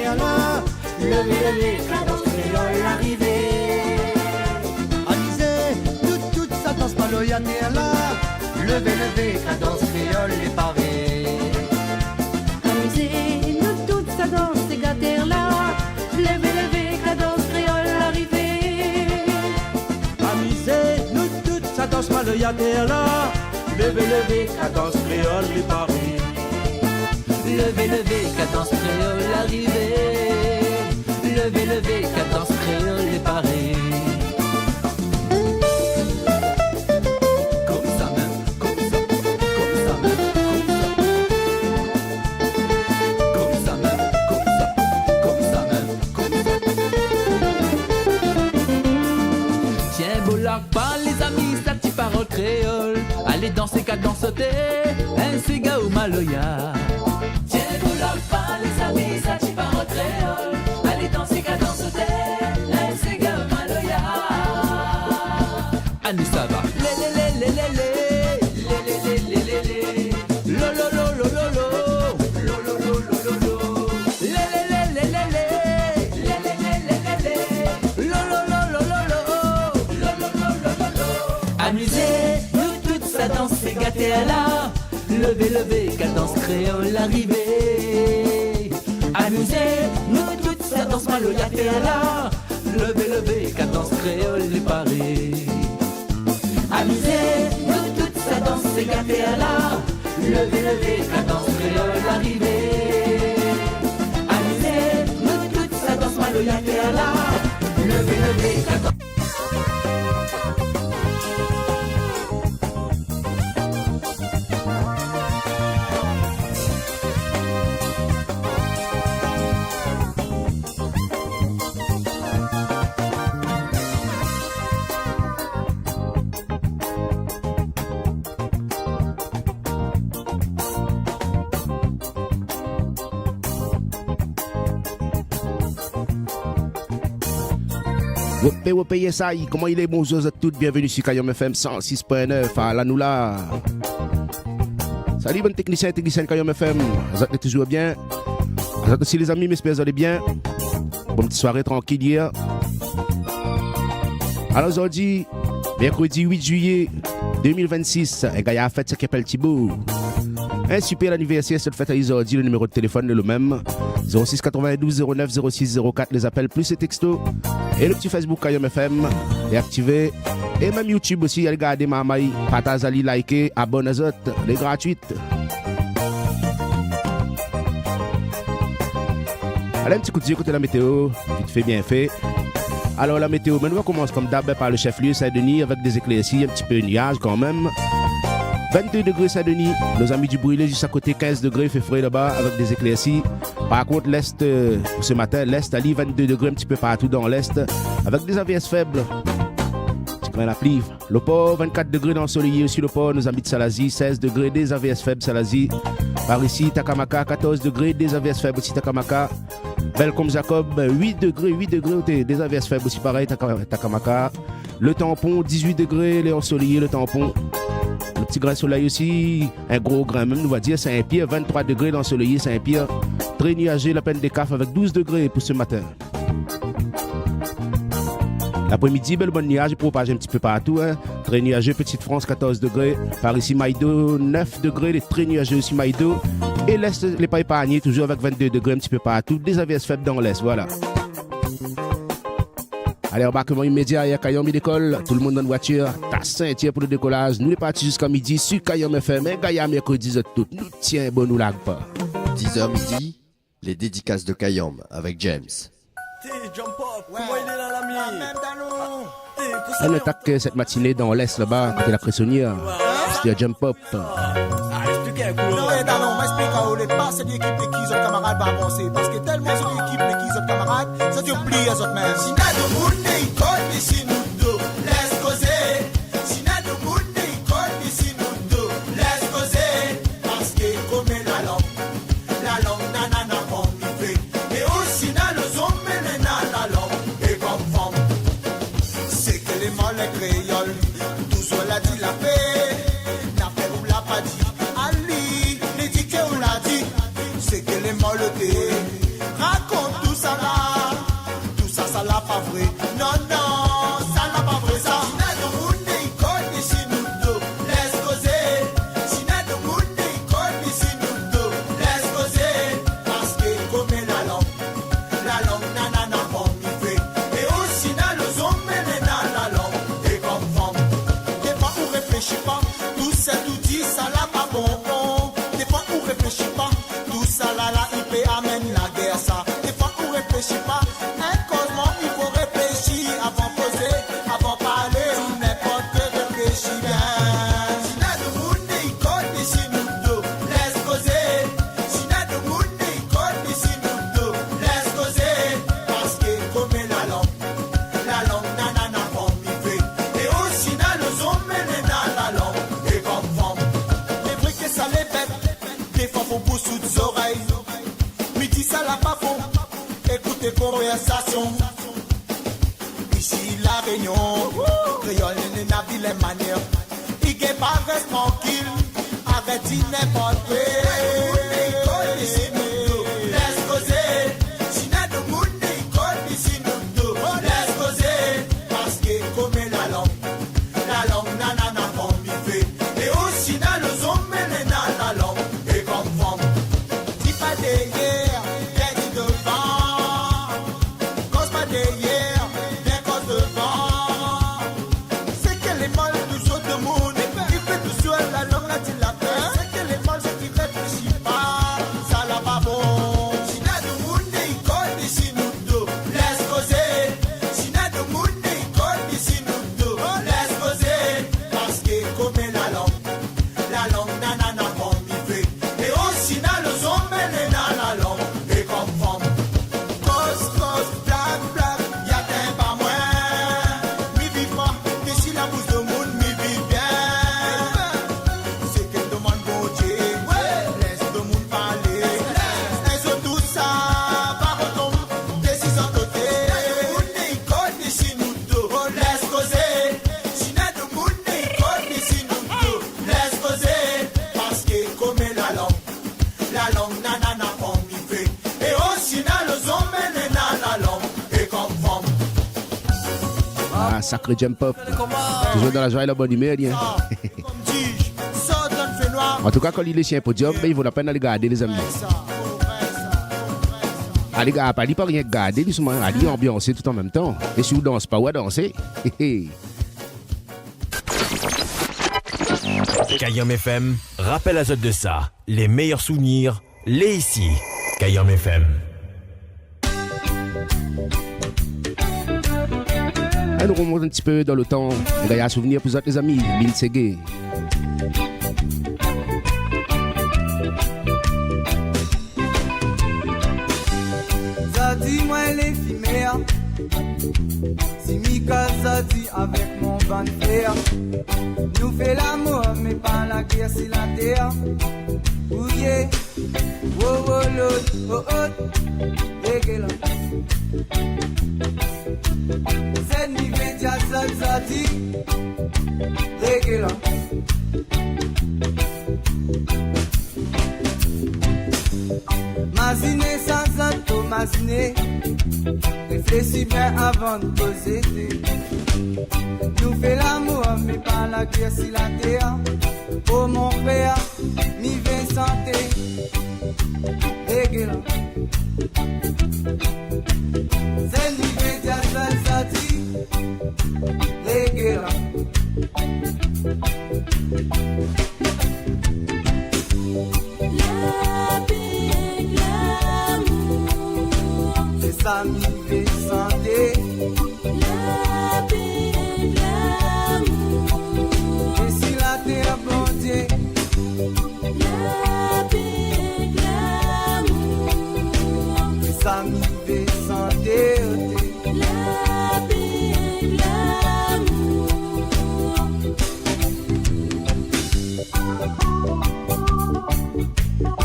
gâter là. Levez, levez, cadence créole arrivée. Amusez, nous toutes ça danse pas le yaté là. Levez, levez, cadence créole les parés. Amusez, nous toutes ça danse et gâter là. Levez, levez, cadence créole arrivée. Amusez, nous toutes ça danse pas le yaté là. Levez, levez, cadence créole les parés. Levez, levez, cadence créole arrivée. Levez, levez, cadence créole les parés. Comme ça même, comme ça, comme ça même, comme ça. Comme ça même, comme ça, comme ça même, comme ça. Tiens, beau lac, pas les amis, sa petite parole créole. Allez danser, cadence sauter, un cigare ou maloya. Tiens, beau lac, pas les amis, sa petite parole créole. Allez danser, cadence sauter, un cigare ou maloya. Annie, ça va. Lé, lé, lé, lé, lé, lé. Lé, lé, lé, lé, lé, lé. Lo, lo, lo, lo, lo, lo. Lo, lo, lo, lo, lo, lo. Lé, lé, lé, lé, lé, lé. Lé, lé, lé, lé, lé, lé. Lo, lo, lo, lo, lo, lo. Lo, lo, lo, lo, lo, lo. Amusez, nous toutes ça danse et gâter là. Levez, levez, cadence créole arrivée. Amusez, nous toutes ça danse mal au yaté là. Levez, levez, cadence créole les parés. Amusez, nous toutes ça danse et gâté là. Levez, levez, cadence créole arrivée. Amusez, nous toutes ça danse mal au yaté là. Levez, levez, cadence. Wopé, yes, aïe. Comment il est, bonjour à toutes, bienvenue sur Kayom FM 106.9 à la Noula. Salut, bon technicien et technicienne Kayom FM. Vous êtes toujours bien. Vous êtes aussi les amis, j'espère que vous allez bien. Bonne petite soirée tranquille hier. Alors aujourd'hui, mercredi 8 juillet 2026, un gars a fête qui s'appelle Thibaut. Un super anniversaire, cette fête à aujourd'hui, le numéro de téléphone est le même. 06 92 09 06 04, les appels plus les textos. Et le petit Facebook Kayom FM est activé. Et même YouTube aussi, regardez ma maille, partagez, likez, abonnez-vous, les gratuites. Allez, un petit coup de yeux côté la météo, vite fait, bien fait. Alors la météo, maintenant on commence comme d'hab par le chef-lieu Saint-Denis avec des éclaircies, un petit peu de nuage quand même. 22 degrés Saint-Denis, nos amis du Brûlé juste à côté, 15 degrés, fait frais là-bas avec des éclaircies. Par contre, l'Est, ce matin, l'Est allie 22 degrés un petit peu partout dans l'Est avec des averses faibles. Tu prends la pluie. Le port, 24 degrés d'ensoleillé aussi le port, nos amis de Salazie, 16 degrés, des averses faibles Salazie. Par ici, Takamaka, 14 degrés, des averses faibles aussi Takamaka. Belcom Jacob, 8 degrés, des averses faibles aussi pareil, Takamaka. Le tampon, 18 degrés, les ensoleillés, le tampon. Le petit grain de soleil aussi, un gros grain même, on va dire Saint-Pierre, 23 degrés d'ensoleillé, Saint-Pierre. Très nuagé, la peine des CAF avec 12 degrés pour ce matin. L'après-midi, belle bonne nuage, propage un petit peu partout. Hein. Très nuageux, Petite France, 14 degrés. Par ici, Maïdo, 9 degrés, les très nuageux aussi, Maïdo. Et l'Est, les pas épargnés, toujours avec 22 degrés, un petit peu partout. Des averses faibles dans l'Est, voilà. Allez, embarquement immédiat, il y a Kayom d'école. Tout le monde dans la voiture. T'as Saint-Pierre pour le décollage. Nous, les partis jusqu'à midi sur Kayom FM. Un gars, mercredi, tout. Nous tiens, bon, nous lag pas. 10h midi, les dédicaces de Kayom avec James. On attaque cette matinée dans l'Est là-bas, côté la Cressonnière. C'était Jump Up. Non, m'explique où les passes d'équipe de qui autres camarades va avancer. Parce que tellement c'est l'équipe de qui autres camarades, ça te plie à autres mêmes. Si n'a de monde n'est connu si nous deux, laisse causer. Si n'a de monde n'est connu si nous deux, laisse causer. Parce que comme la langue nanana comme il fait. Et aussi n'a le zombie la langue et comme femme. C'est que les mots les créoles, tout cela dit la paix. La paix ou la pas dit. C'est que les molletés racontent conversation. Ici la Réunion, créole n'est pas vilaine manière. Il n'est pas reste tranquille, arrête n'importe quoi. Laisse causer, si n'a de monde d'école, ici nous deux. Laisse causer, parce que comme la langue nanana comme il fait. Et aussi dans le zombie, la langue, et comme femme. Si pas derrière, viens dit devant. Cause pas derrière, viens cause devant. C'est que les mâles du saut de monde, il fait tout seul la langue là, tu la fais. C'est que les mâles qui réfléchissent pas, ça la va bon. Si n'a de monde, il colle ici nous deux. Laisse causer. Si n'a de monde, il colle ici nous deux. Laisse causer. Parce que comme la langue nanana comme il fait. Et aussi dans le zombie, dans la langue, et comme femme. Cause, blague, y'a t'un pas moins. Mi vit pas, que si la bouche de monde, mi vit bien. C'est qu'elle demande bon Dieu, laisse le monde parler. Et sur tout ça, va retomber, décision côté. Monde n'est code ici nous deux, laisse causer. Si n'a de monde n'est code ici nous deux, laisse causer. Parce que comme la langue nanana comme il fait. Et aussi dans le zombie, dans la langue, et comme femme. Ah, sacré jump up. Toujours dans la joie et la bonne humeur. Hein. Comme tige, sort d'un fait noir. En tout cas, quand il est sur un podium, il vaut la peine d'aller garder les amis. Allez, gars, pas rien garder, justement, allez ambiancer tout en même temps. Et si vous dansez pas, ouais, danser. Kayam FM, rappelle à Zot de ça. Les meilleurs souvenirs, les ici. Kayam FM. Allez, nous remontons un petit peu dans le temps. Il y a un souvenir pour vous autres, les amis. Lil Ségué. Zadi, moi, les filles, si Mika Zadi avec mon van frère. Nous fait l'amour, mais pas la guerre, c'est la terre. Ouye, oh oh l'autre, oh oh, dégueulasse. C'est ni média Zadi, dégueulasse. Mazine sans auto, mazine. Réfléchis bien avant de poser. Nous fait l'amour, mais pas la guerre, si la terre. Oh mon frère, mi vient santé. Dégueulasse. C'est ni média Zadi, dégueulasse. C'est ça, mi vient santé. Et si la terre bon Dieu, c'est ça, mi vient santé.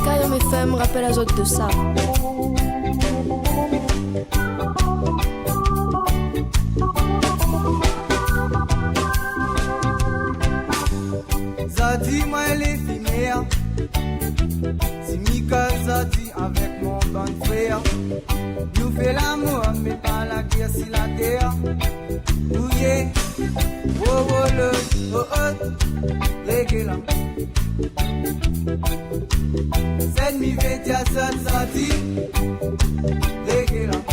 Kayam FM rappelle à Zot de ça. Zadi, moi, les filles, si Mika Zadi avec mon bon frère. Nous fait l'amour, mais pas la guerre, si la terre. Ouye, oh oh le, oh oh, dégueulasse. C'est mi vétia Zadi, dégueulasse.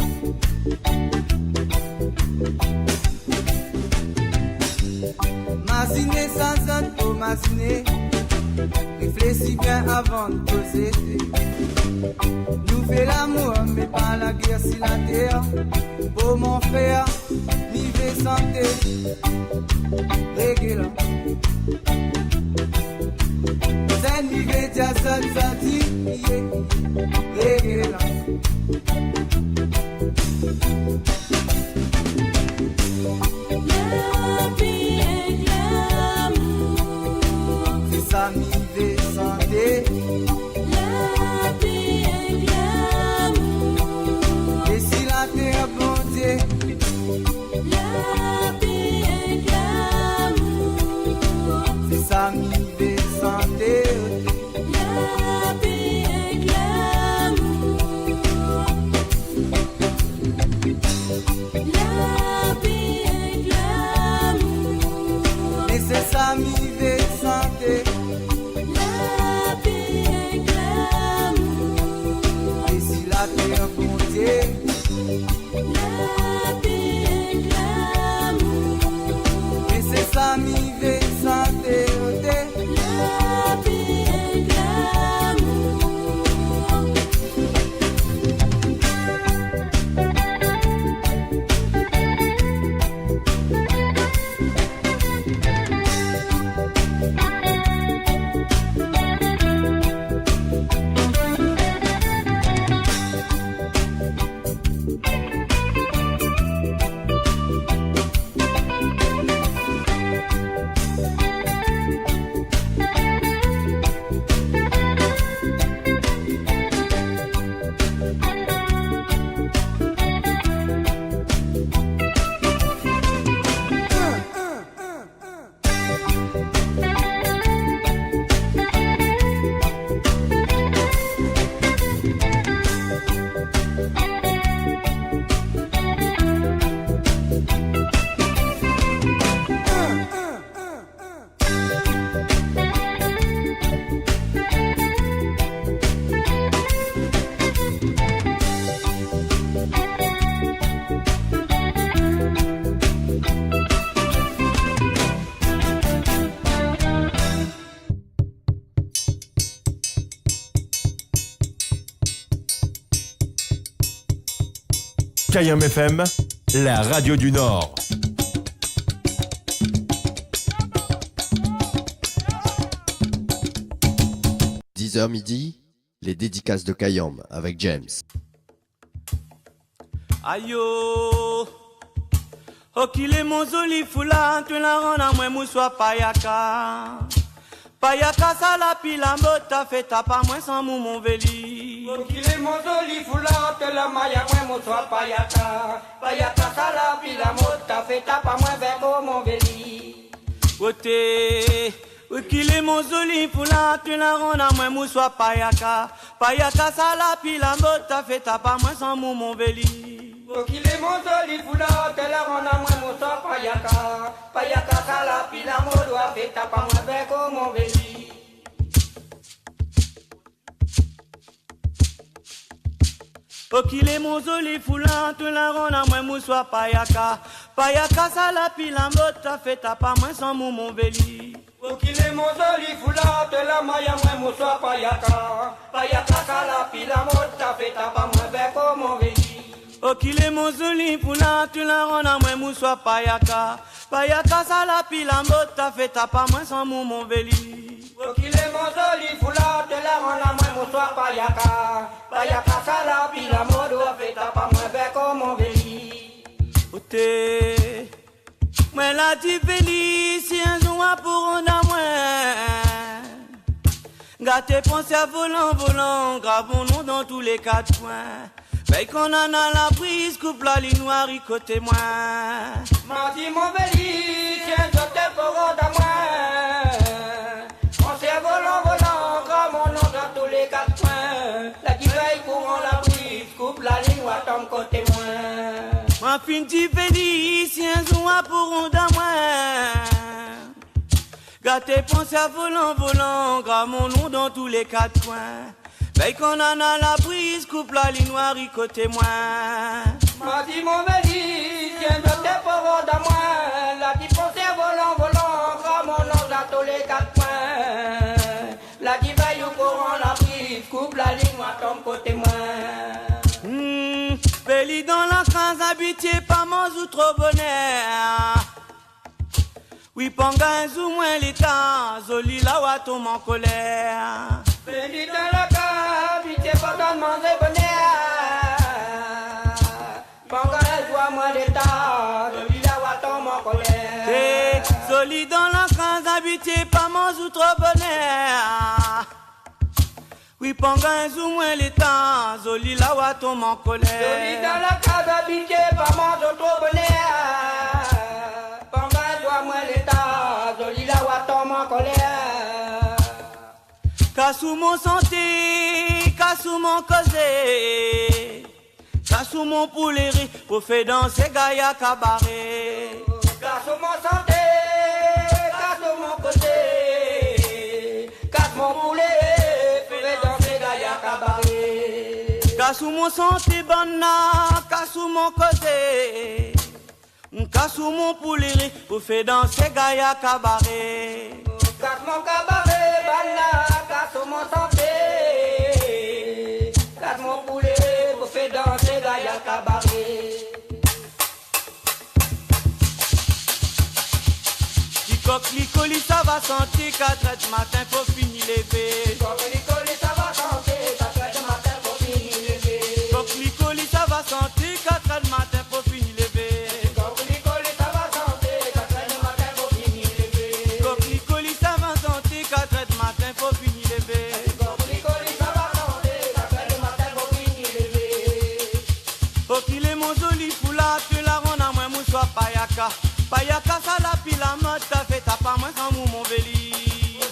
Mazine sans auto, mazine. Réfléchis bien avant de poser. Nous fait l'amour, mais pas la guerre, si la terre. Oh mon frère, mi veut santé. Dégueulasse. C'est mi veut dire ça, dit, dégueulasse. C'est ça, mi veut santé. Et si la terre famille veut santé. La vie et l'amour. Kayam FM, la radio du Nord. – 10h midi, les dédicaces de Kayam avec James. Aïe oh, qu'il est mon joli foulard, tu la rends à moi, moussois payaka. Payaka, ça la pile en botte, t'as fait ta pas moins sans mon véli. Qu'il est mon joli foulard, te la maille à moi, moussois payaka. Payaka, ça la pile en botte, t'as fait ta pas moins vers mon véli. Côté, qu'il est mon joli foulard, tu la rends à moi, moussois payaka. Payaka, ça la pile en botte, t'as fait ta pas moins sans mon véli. Qu'il est mon joli foulard, te la rends à moi, moussois payaka. Payaka, ça la pile en botte, t'as fait ta pas moins vers mon véli. Qu'il est mon joli foulard, tu la rends à moi, moussois payaka. Payaka, ça la pile en botte, t'as fait ta pas moins sans mon véli. Qu'il est mon joli foulard, te la maille à moi, moussois payaka. Payaka, ça la pile en botte, t'as fait ta pas moins vers mon véli. Qu'il est mon joli foulard, tu la rends à moi, moussois payaka. Payaka, ça la pile en botte, t'as fait ta pas moins sans mon véli. Qu'il est mon joli foulard, te la rends à moi, moussois payaka. Payaka, ça la pile en botte, t'as fait ta pas moins vers mon véli. Oté, moi la dit véli, si un jour pour on a moins. Gâté pensez à volant, volant, gravons-nous dans tous les quatre coins. Mais qu'on en a la prise, coupe la ligne noire, côté moi. M'a dit mon véli, tiens, je te pour à moi. On s'est volant, volant, gravons-nous dans tous les quatre coins. La divaille courant la prise, coupe la ligne noire, tombe côté moi. Ma fin dit véli, si un jour pour on a moins. Gâté pensez à volant, volant, gravons-nous dans tous les quatre coins. Mais qu'on en a la prise, coupe la ligne noire, côté moi. M'a dit mon véli, tiens, je te pour à moi. La divaille volant, volant, gravons-nous dans tous les quatre coins. La divaille courant la prise, coupe la ligne noire, tombe côté moi. Béli dans la case habituée, pas mange ou trop bonheur. Oui, panga ou moins l'état, zoli la wa tombe en colère. Béli dans la case habituée, pas dans manger bonheur. Panga ou moins l'état, zoli la wa tombe en colère. Zoli dans la case habituée, pas mange ou trop bonheur. Oui, panga ou moins l'état, zoli la wa tombe en colère. Zoli dans la case habituée, pas mange ou trop bonheur. Panga ou moins l'état, zoli la wa tombe en colère. Cassou mon santé, cassou mon causé, cassou mon poulet, pour faire danser Gaïa cabaret. Cassou mon santé, cassou mon côté, casse mon poulet, fais danser Gaïa cabaret. Cassou mon santé banna, cassou mon causé, M'cassou mon poulet, vous fait danser Gaïa cabaret. Casse mon cabaret, bala, casse mon santé. Casse mon poulet, vous fait danser Gaïa cabaret. Coquelicoli, ça va sentir 4 heures du matin, faut finir lever. Coquelicoli, ça va sentir 4 heures du matin, faut finir lever. Coquelicoli, ça va sentir 4 heures du matin, faut finir lever. Coquelicoli, ça va sentir 4 heures du matin, faut finir lever. Coquelicoli, ça va sentir 4 heures du matin, faut finir lever. Coquelicoli, ça va sentir 4 heures du matin, faut finir lever. Oh, qu'il est mon joli foulard, tu la ronde à moi, moussoir payaka. Payaka, ça la pile à mode, t'as fait ta pas moins sans mon véli.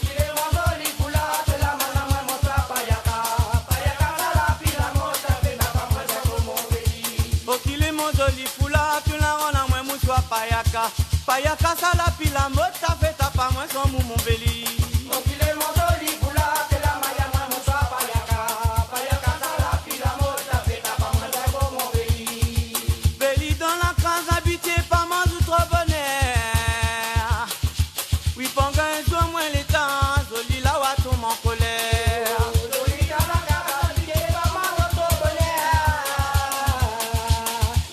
Il est mon joli foulard, tu la ronde à moi, moussoir payaka. Payaka, ça la pile à mode, t'as fait ta pas moins sans mon véli. Oh, qu'il est mon joli foulard, tu la ronde à moi, moussoir payaka. Payaka, ça la pile à mode, t'as fait ta pas moins sans mon véli. Oh, qu'il est mon joli foulard, tu la ronde à moi, moussoir payaka. Payaka, ça la pile à mode, t'as fait ta pas moins sans mon véli. Véli dans la case habité, pas mange ou trop bonheur. Oui, pendant un jour, moins les temps, joli la wa tout mon colère. Joli dans la case habité, pas mange ou trop bonheur.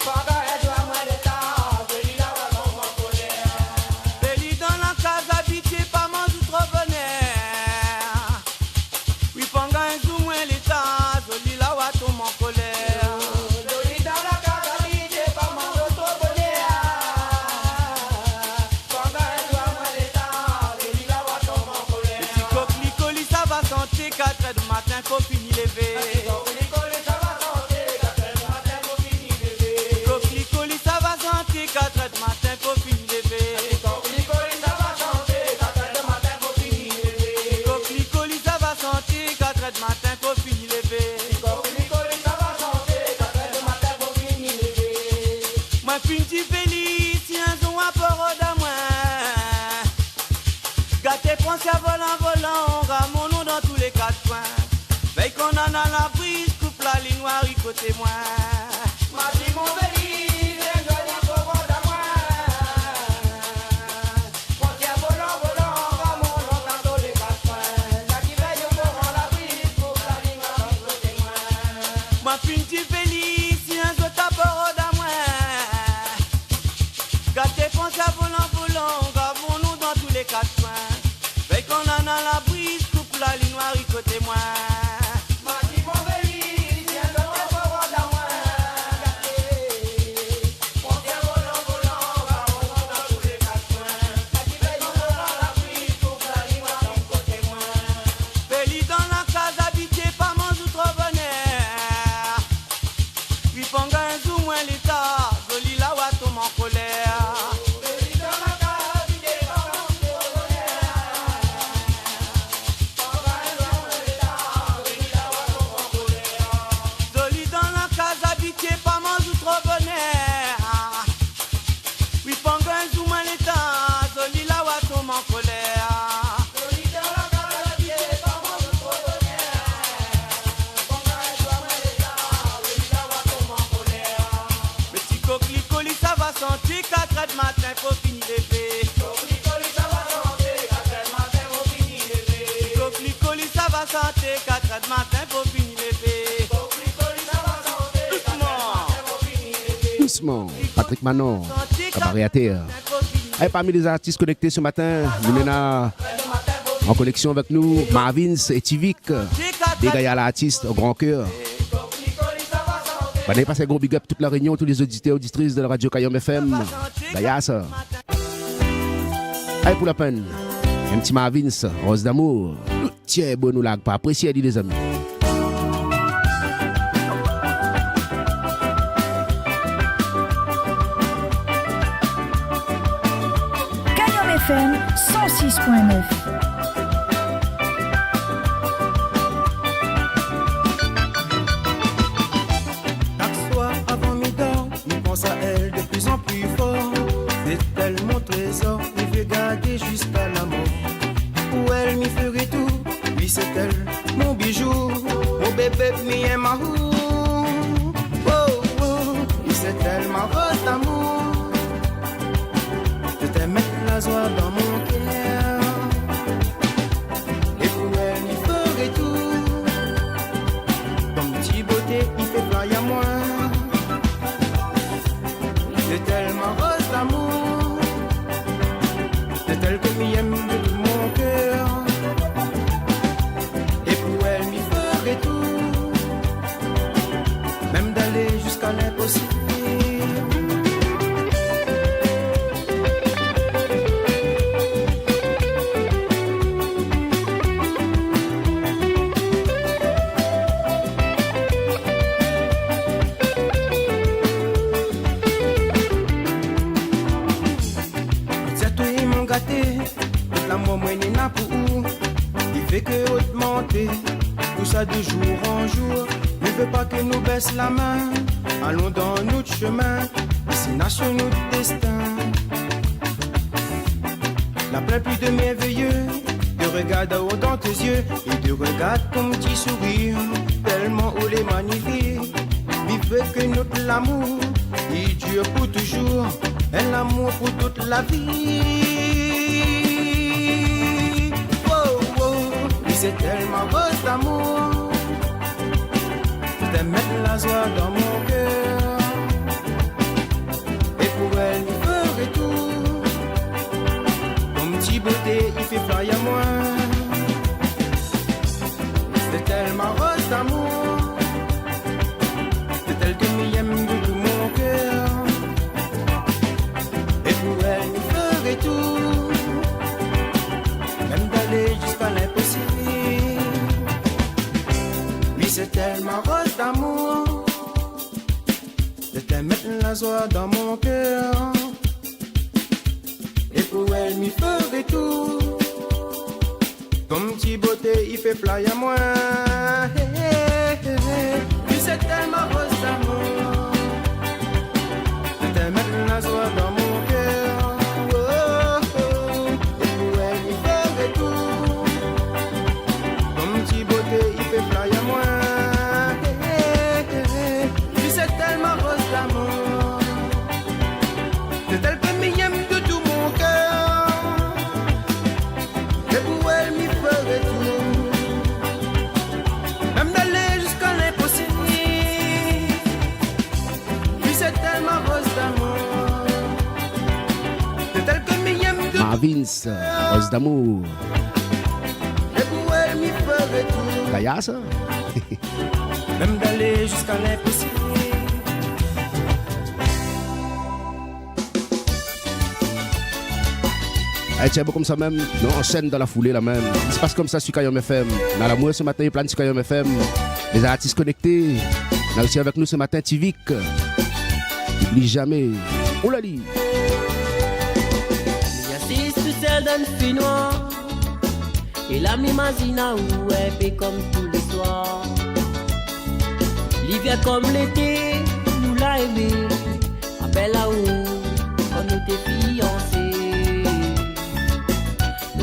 Pendant un jour, moins les temps, joli la wa tout mon colère. Véli dans la case habité, pas mange ou trop bonheur. Oui, pendant un jour, moins les temps, joli la wa tout mon colère. Joli dans la case habité, pas mange ou trop bonheur. Pendant un jour, moins les temps, joli la wa tout mon colère. Petit coquelicoli, ça va sentir 4 heures du matin, faut finir lever. Coquelicoli, ça va sentir 4 heures du matin, faut finir lever. Coquelicoli, ça va sentir 4 heures du matin, faut finir lever. Coquelicoli, ça va sentir 4 heures du matin, faut finir lever. Coquelicoli, ça va sentir 4 heures du matin, faut finir lever. Coquelicoli, ça va sentir 4 heures du matin, faut finir lever. Moi, finti feliz, si un jour à parole à moi. Gâté, pensez à volant, volant, ramons-nous dans tous les 4 coins. Veille qu'on en a la brise, coupe la ligne noire, côté moi. Ma dit mon béni, c'est joli pour moi à moi. Pensez à volant, volant, ramons-nous dans tous les 4 coins. La qui veille au vent, la brise, coupe la ligne noire, côté moi. Moi, finti feliz, si un jour à parole à moi. Gâté, pensez à volant, volant, ramons-nous dans tous les 4 coins. Veille qu'on en a la brise, coupe la ligne noire, côté moi. Ma dit mon béni, c'est joli pour moi à moi. Pensez à volant, volant, ramons-nous dans tous les 4 coins. La qui veille au vent, la brise, coupe la ligne noire, côté moi. Véli dans la case habité, pas mange ou trop bonheur. Oui, pendant un jour, moins l'état, joli la wa tout mon colère. Joli dans la case habité, pas mange ou trop bonheur. Pendant un jour, moins l'état, joli la wa tout mon colère. Joli dans la case habité, pas mange ou trop bonheur. Oui, pendant un jour, moins l'état, joli la wa tout mon colère. Joli dans la case habité, pas mange ou trop bonheur. Pendant un jour, moins l'état, joli la wa tout mon colère. Petit coquelicoli, ça va sentir 4 heures du matin, faut finir lever. Coquelicoli, ça va sentir 4 heures du matin, faut finir lever. Coquelicoli, ça va sentir 4 heures du matin, faut finir lever. Coquelicoli, ça va sentir 4 heures du matin, faut finir lever. Doucement, Patrick Manon, cabaret à terre. Et parmi les artistes connectés ce matin, nous avons en connexion avec nous Marvins et Tivik, des gars l'artiste au grand cœur. Bah, passé gros big up toute la réunion, tous les auditeurs et auditrices de la radio Kayom FM. Gaïa ça. Allez pour la peine, un petit Marvins, rose d'amour. Tiens, bon nous lag pas apprécié, dit les amis. Kayom FM 106.9. Chaque soir avant mi-temps, je pense à elle de plus en plus fort. C'est elle mon trésor, je vais garder jusqu'à la mort. Pour elle, m'y ferai tout, oui c'est elle, mon bijou. Mon bébé, m'y aime à oh, oh, oui c'est elle, ma rose d'amour. la joie dans mon cœur. Et pour elle, il ferait tout. Comme petit beauté, il fait fly à moi. C'est tellement rose d'amour. C'est elle que m'y aime de tout mon cœur. Et pour elle, m'y ferait tout. Même d'aller jusqu'à l'impossible. L'amour moi n'est n'a pour où il fait que augmenter tout ça de jour en jour. Ne veut pas que nous baisse la main. Allons dans notre chemin, destination notre destin. La plaie plus de merveilleux, de regarde haut dans tes yeux et de regarde comme petit sourire. Tellement où les magnifiques, vive que notre l'amour, il dure pour toujours, et l'amour pour toute la vie. C'est tellement rose d'amour, de mettre la joie dans mon cœur. Et pour elle, il ferait tout. Comme petit beauté, il fait fly à moi. C'est tellement rose d'amour, c'est elle que m'y aime de tout mon cœur. Et pour elle, il ferait tout. Même d'aller jusqu'à l'impossible. C'est tellement rose d'amour, de te mettre la joie dans mon cœur. Et pour elle, m'y ferait tout. Comme petit beauté, il fait fly à moi. Puis c'est tellement rose d'amour, de te mettre la joie dans mon cœur. Et pour elle, m'y ferait tout. Comme petit beauté, il fait fly à moi. C'est elle que m'y aime de tout mon cœur. Et pour elle m'y ferait tout. Même d'aller jusqu'à l'impossible. Puis c'est tellement rose d'amour. C'est elle que m'y aime de tout mon cœur. Rose d'amour. Et pour elle m'y ferait tout. Kaya ça. Même d'aller jusqu'à l'impossible. Tiens, comme ça même, nous enchaîne dans la foulée là même. Il se passe comme ça sur Kayom FM. Dans la mouille ce matin, il plane sur Kayom FM. Les artistes connectés. On a aussi avec nous ce matin Tivik. N'oublie jamais. On l'a dit. Il assiste tout seul dans le fil noir. Et la m'imagine où elle fait comme tous les soirs. L'hiver comme l'été, nous l'a aimé. Appelle là où on était fiancés.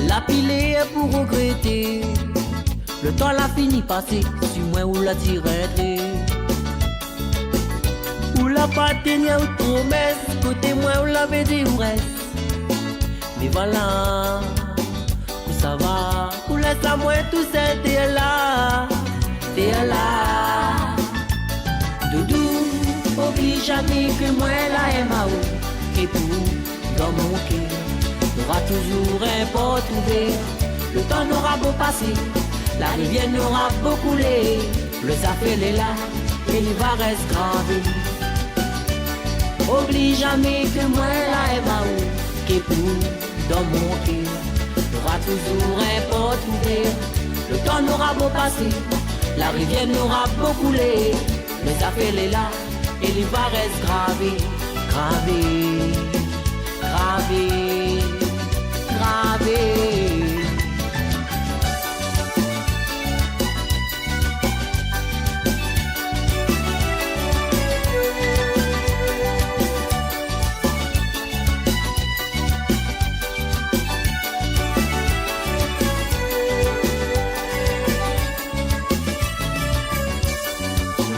La pilée pour regretter. Le temps l'a fini passé. Sur moi où la tirerait. Où la pas tenu ou promesse. Côté moi où l'avait dit ou reste. Mais voilà, où ça va. Où laisse à moi tout ça. T'es là. T'es là. Doudou, oublie jamais que moi la aime à où. Et pour dans mon cœur. N'aura toujours un port trouvé. Le temps n'aura beau passer, la rivière n'aura beau couler. Le safel est là et il va rester gravé. Oublie jamais que moi la aime à où, qu'est pour dans mon cœur. N'aura toujours un port trouvé. Le temps n'aura beau passer, la rivière n'aura beau couler. Le safel est là et il va rester gravé, gravé, gravé. Gravé.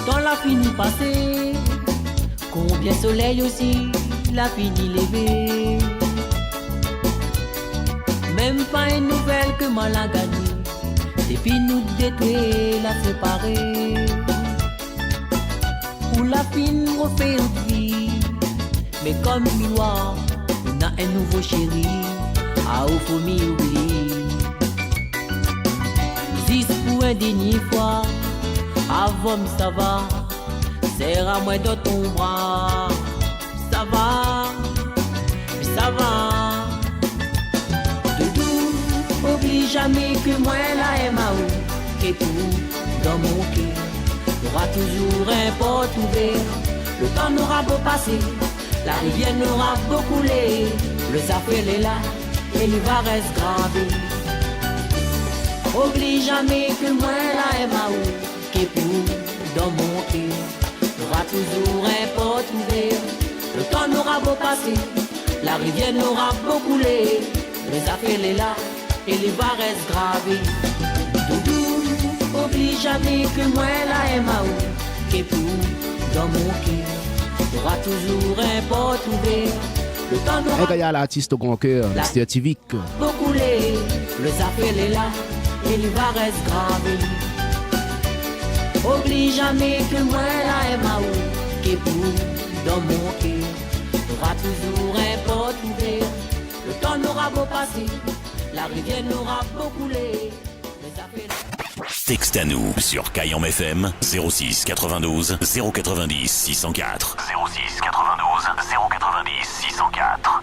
Dans la fini passée, combien soleil aussi, la fini levé. même pas une nouvelle que mal a gagné. Depuis nous détruire la séparer. Pour la fine refait une vie. Mais comme miroir, on a un nouveau chéri. À où faut m'y oublier. 10 pour un dernier fois. Avant ça va. Serre à moi dans ton bras. Ça va. Ça va. Doudou, oublie jamais que moi la MAO. Et pour dans mon cœur, il y aura toujours un porte ouvert. Le temps n'aura beau passer, la rivière n'aura beau couler. Le appel est là et il va rester gravé. Oublie jamais que moi la MAO. Et pour dans mon cœur, il y aura toujours un porte ouvert. Le temps n'aura beau passer, la rivière n'aura beau couler. Les appels est là et les va reste gravé. Doudou, oublie jamais que moi la MAO. Et pour dans mon cœur, il y aura toujours un porte ouvert. Le temps n'aura pas l'artiste au grand cœur, Mr. Tivik. beau couler. Les appels est là et les va reste gravé. Oublie jamais que moi la MAO. Et pour dans mon cœur, il y aura toujours un porte ouvert. Le temps n'aura beau passer, la rivière n'aura beau couler. Texte à nous sur Kayam FM 06 92 090 604. 06 92 090 604.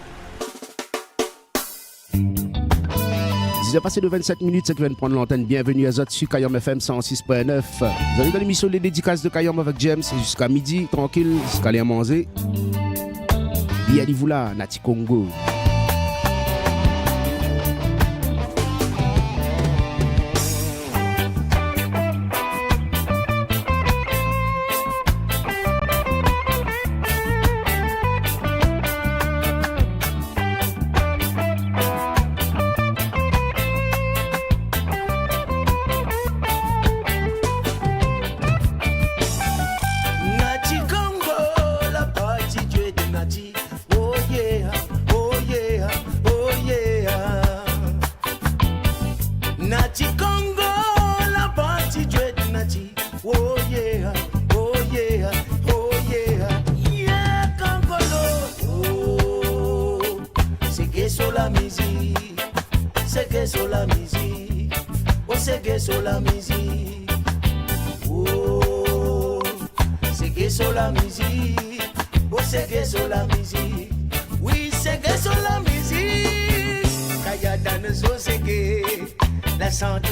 10h passé de 27 minutes, c'est qui vient de prendre l'antenne. Bienvenue à Zot sur Kayam FM 106.9. Vous avez dans l'émission Les Dédicaces de Kayam avec James jusqu'à midi, tranquille, jusqu'à aller manger. Bienvenue Nati Congo.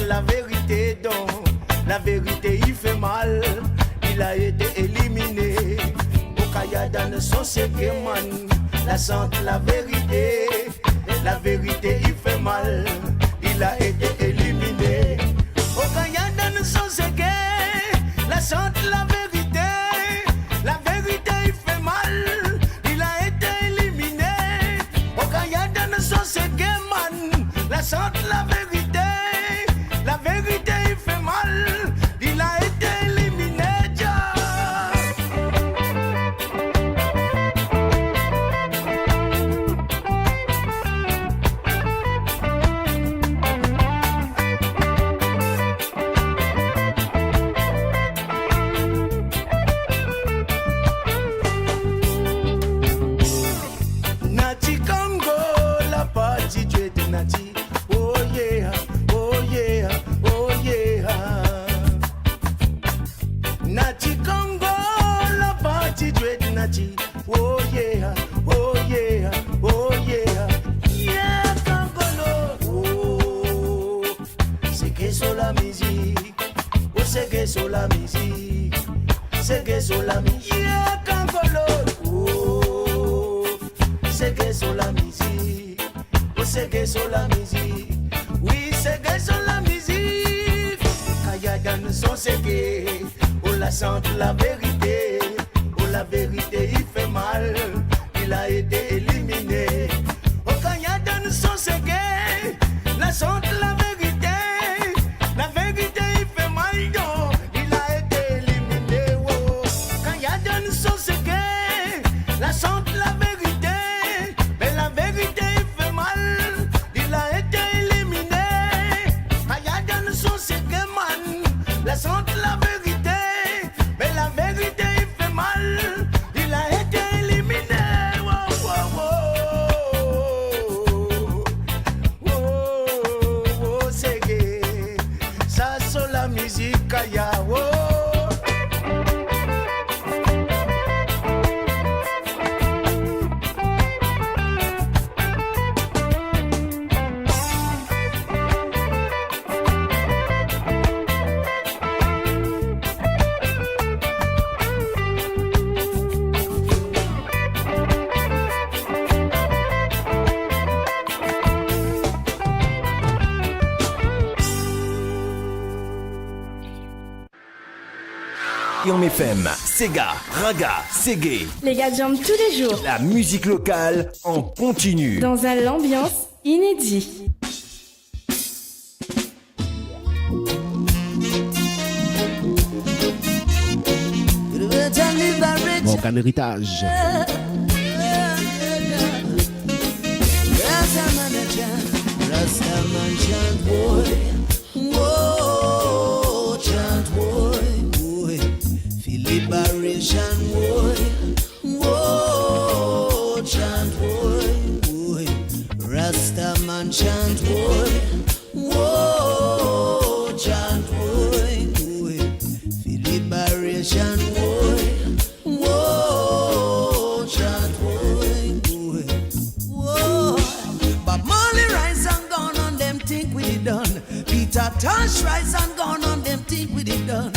La vérité donc, la vérité il fait mal, il a été éliminé. Okayadan son man, la sente la vérité il fait mal, il a été éliminé. Okayadan son la sente la vérité il fait mal, il a été éliminé. Okayadan son man, la sente la vérité. La vérité il fait mal, il a été éliminé. Nati Congo, la partie Dieu de Nati. Oh yeah. Nati Congo, la partie du Nati. Oh yeah, oh yeah, oh yeah. Yeah, Congolo. Oh, c'est que sur la musique. Oh, c'est que sur la musique. C'est que sur la musique. Yeah, Congolo. Oh, c'est que sur la musique. Oh, c'est que sur la musique. Oui, c'est que sur la musique. Kayadan son ségué. Oh la sente la vérité. Oh la vérité il fait mal. Il a été éliminé. Oh Kayadan son ségué. La sente la vérité. La vérité il fait mal. Donc il a été éliminé. Oh Kayadan son ségué. La sente la vérité. Mais la vérité il fait mal. Il a été éliminé. Guillaume FM, Sega, Raga, Ségué. Les gars jambes tous les jours. La musique locale en continu. Dans un ambiance inédit. Morgan Héritage. Rastaman chant boy, whoa, chant boy, feel liberation boy, whoa, chant boy, Rastaman chant boy, whoa, chant boy, feel liberation boy, whoa, chant boy, whoa. But Molly rise and gone on them think we did done. Peter Tosh rise and gone on them think we did done.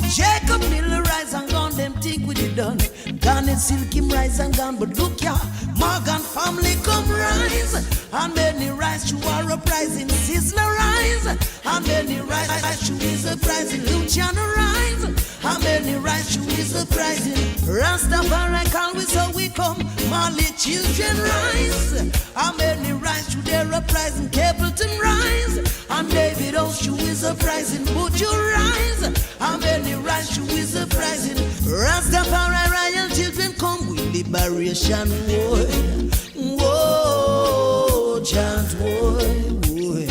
Jacob Miller rise and gone them think we did done. Garnet Silkim rise and gone, but look ya, Morgan family come rise. And many rise to our uprising, Sizzler rise. And many rise to his uprising, Luciano rise. And many rise to his uprising, Rastafari call we so we come. Molly children rise. And many rise to their uprising, Capleton rise. And David Oshu is uprising, would you rise? And many rise to his uprising, Rastafari royal children come with liberation war. Whoa, chant boy,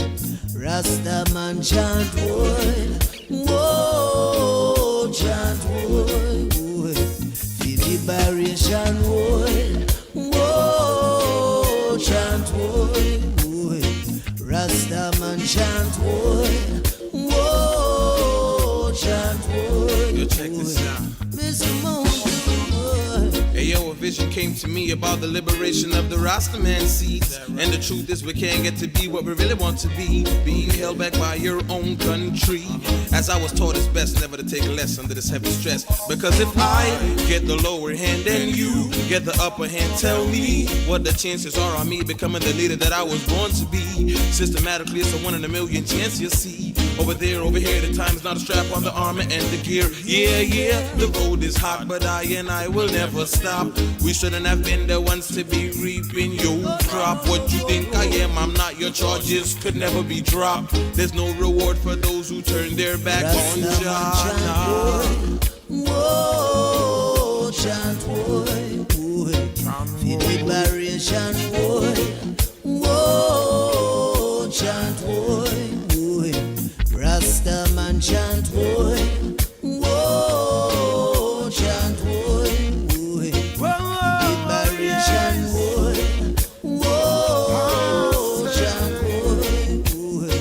Rastaman chant boy, whoa, chant boy, feel liberation boy, whoa, chant boy, Rastaman chant boy, whoa, chant boy. Yo, check this out. Hey yo, a vision came to me about the liberation of the Rastaman seeds. And the truth is we can't get to be what we really want to be, being held back by your own country. As I was taught, it's best never to take less under this heavy stress. Because if I get the lower hand and you get the upper hand, tell me what the chances are on me becoming the leader that I was born to be. Systematically, it's a 1 in a million chance you see. Over there, over here, the time's not a strap on the armor and the gear. Yeah, yeah, the road is hot, but I will never stop. We shouldn't have been the ones to be reaping your crop. What you think I am, I'm not. Your charges could never be dropped. There's no reward for those who turn their back on Jah. Whoa, chant boy, feel liberation boy. Whoa, chant boy, Rastaman chant boy. Whoa, chant boy, liberation boy. Whoa, chant boy.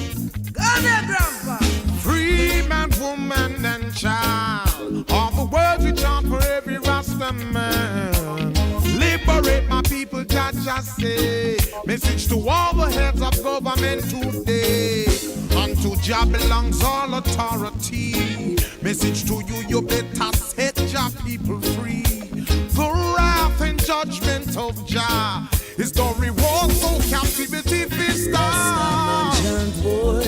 Come here, grandpa. Free man, woman, and child. All the words we chant for every Rasta man. Liberate my people, Jah just say. Message to all the heads of government today. Unto Jah belongs all authority. Message to you, you better set Jah people free. The wrath and judgment of Jah is the reward, so captivity be start. Chant boy,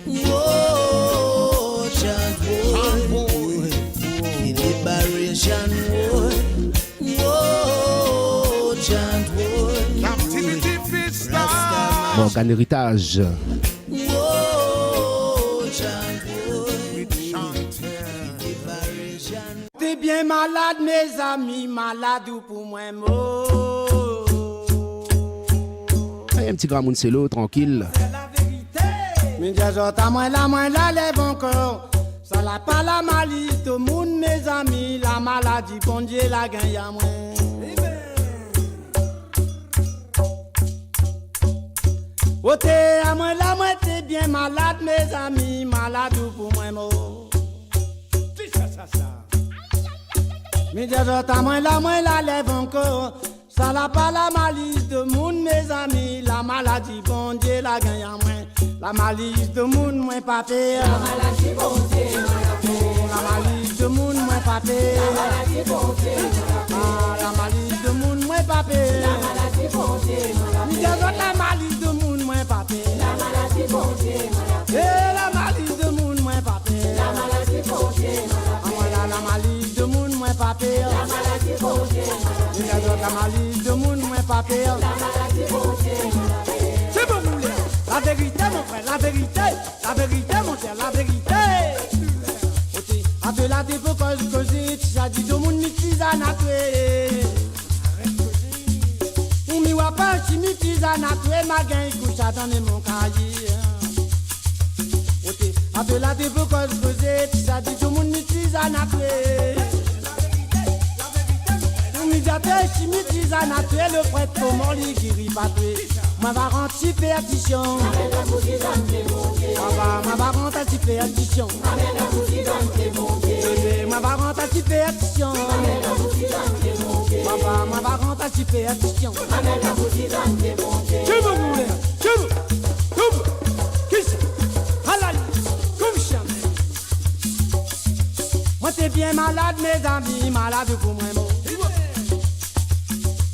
whoa, chant boy, liberation boy, whoa, chant boy, captivity be start. Morgan Héritage. T'es bien malade, mes amis, malade ou pour moi, Un petit grand Mounselo, tranquille. Mais déjà, t'as moins la lève encore. Ça l'a pas la malice, tout le monde, mes amis, la maladie, bon Dieu, la gagne à moi. Oh, t'es à moi, la moi, t'es bien malade, mes amis, malade ou pour moi, Mais déjà, t'as moins la lève encore. Ça l'a pas la malice de monde, mes amis. La maladie, bon Dieu, la gagne à moi. La malice de monde, moi, pas pire. La maladie, bon Dieu, la malice de monde, moi, pas pire. La maladie, bon Dieu, la malice de monde, moi, pas pire. La maladie, bon Dieu, la malice de monde, moi, pas pire. La maladie, bon Dieu, la malice de monde, moi, pas pire. La maladie, bon Dieu, papé. La maladie bon Dieu malade. La maladie de moun moins papé. La maladie bon Dieu malade. C'est bon vous la vérité mon frère, la vérité mon frère, la vérité. A te la défaut cause ça dit de moun mitiza na tué. Ou mi wapa si mitiza na tué ma gain coucha dans mon cahier. A te la défaut cause ça dit de moun mitiza na tué. Ou mi jate si mitiza na tué le prêtre comment li guéri pas tué. Ma va rendre superstition. Ma va rendre superstition. Ma va rendre superstition. Ma va rendre superstition. Je veux mourir. Je veux. Qui c'est? Halali. Comme jamais. Moi t'es bien malade mes amis. Malade pour moi.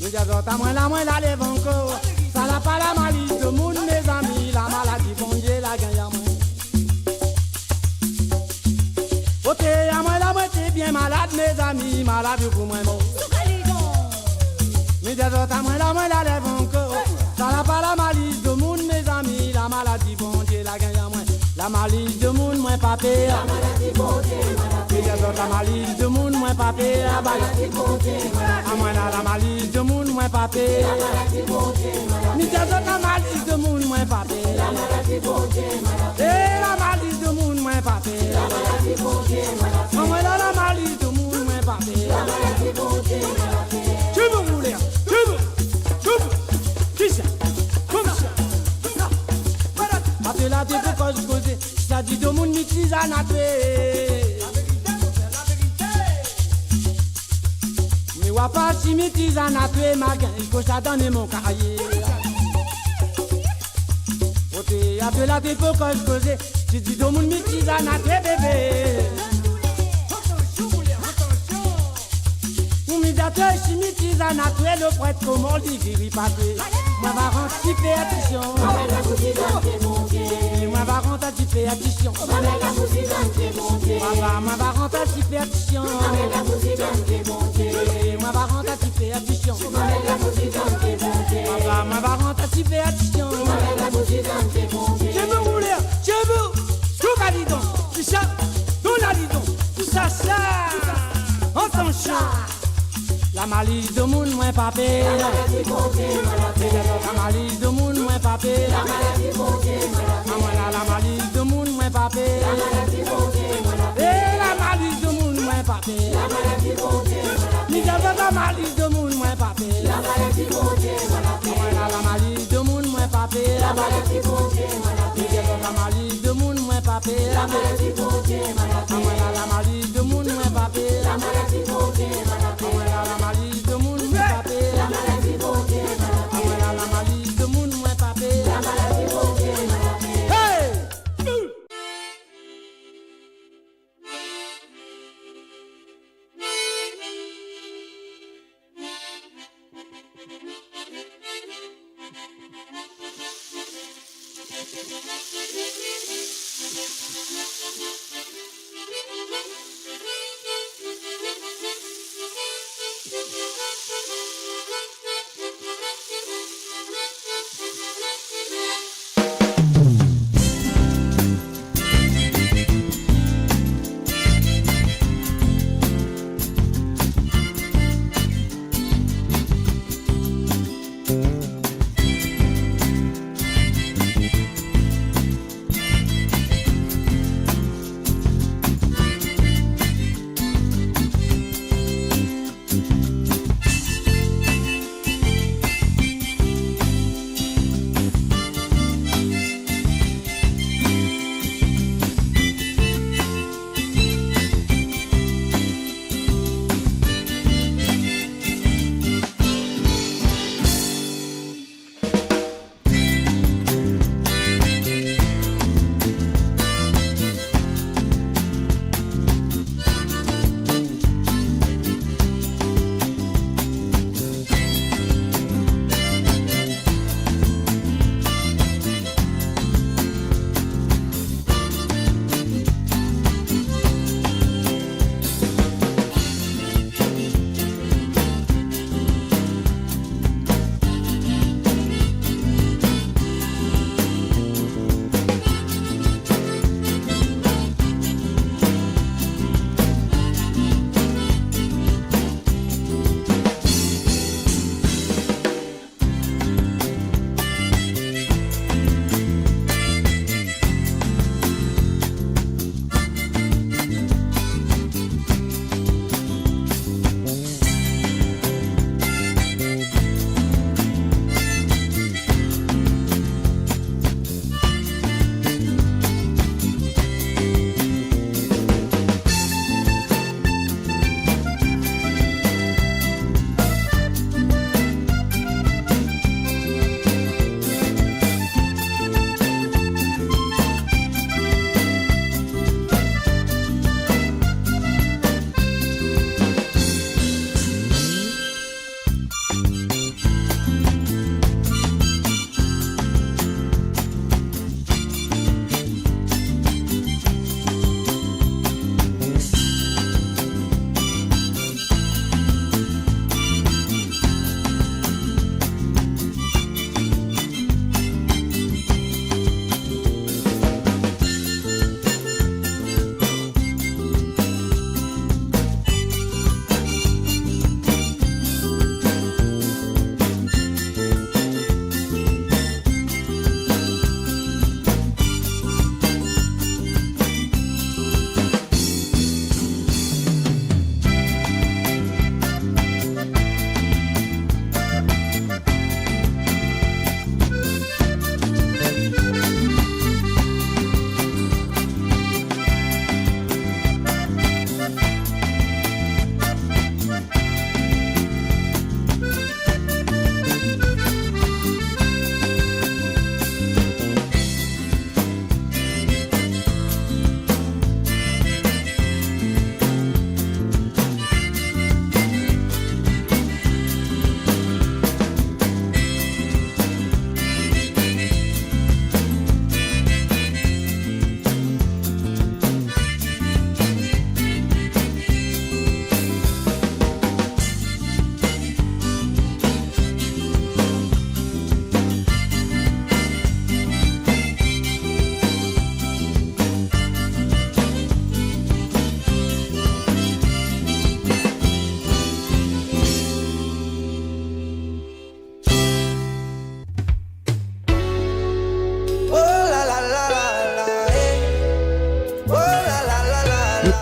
Nous disons à moi la lève encore. Ça n'a pas la malice de moun, mes amis. La maladie, bon Dieu, la gagne à moi. Ok, à moi, la moitié bien malade, mes amis. Malade pour moi, mon. Mais des autres, à moi, la lève encore. Ça n'a pas la malice de moun, mes amis. La maladie, bon Dieu, la gagne à moi. La malice de moun, moins papé. La maladie, bon Dieu, mais des autres, la malice de moun, moins papé. La maladie, bon Dieu, à moi, la malice de moun, moins papé. La maladie, bon Dieu, ni des autres la malice de moun moins papé. La maladie bon Dieu malade. Et la malice de moun moins papé. La maladie bon Dieu malade. Moi la malice de moun moins papé. La maladie bon Dieu malade. Tu veux mourir? Tu veux? Qui c'est? Comme ça. Parce que la défaut cause ça dit de moun mitize à natué. Mais wapa si mitize à natué ma gain, il faut ça donner mon cahier. A te la défaut cause tu dis de moun mitize à natué bébé. Ou mi date si mitize à natué le prêtre comment dit guéri pas tué. Moi va rendre superstition. Moi va rendre superstition. Moi va rendre superstition. Moi va rendre superstition. Moi va rendre superstition. Je veux rouler, je veux. Tout va dis donc, tout ça, tout la dis donc, tout ça, ça. En ton chat. La malice de moun moins papé. La maladie bon Dieu malade. La malice de moun moins papé. La maladie bon Dieu malade. La malice de moun moins papé. La maladie bon Dieu malade. Et la malice de moun moins papé. La maladie bon Dieu malade. Ni j'avais la malice de moun moins papé. La maladie bon Dieu malade. La malice de moun moins papé. La maladie bon Dieu malade. Ni j'avais la malice de moun moins papé. La maladie bon Dieu malade. La malice de moun moins papé. La maladie bon Dieu malade. La malice de moun moins papé. La maladie bon Dieu malade. La malice de moun moins papé. La maladie bon Dieu malade. Hey!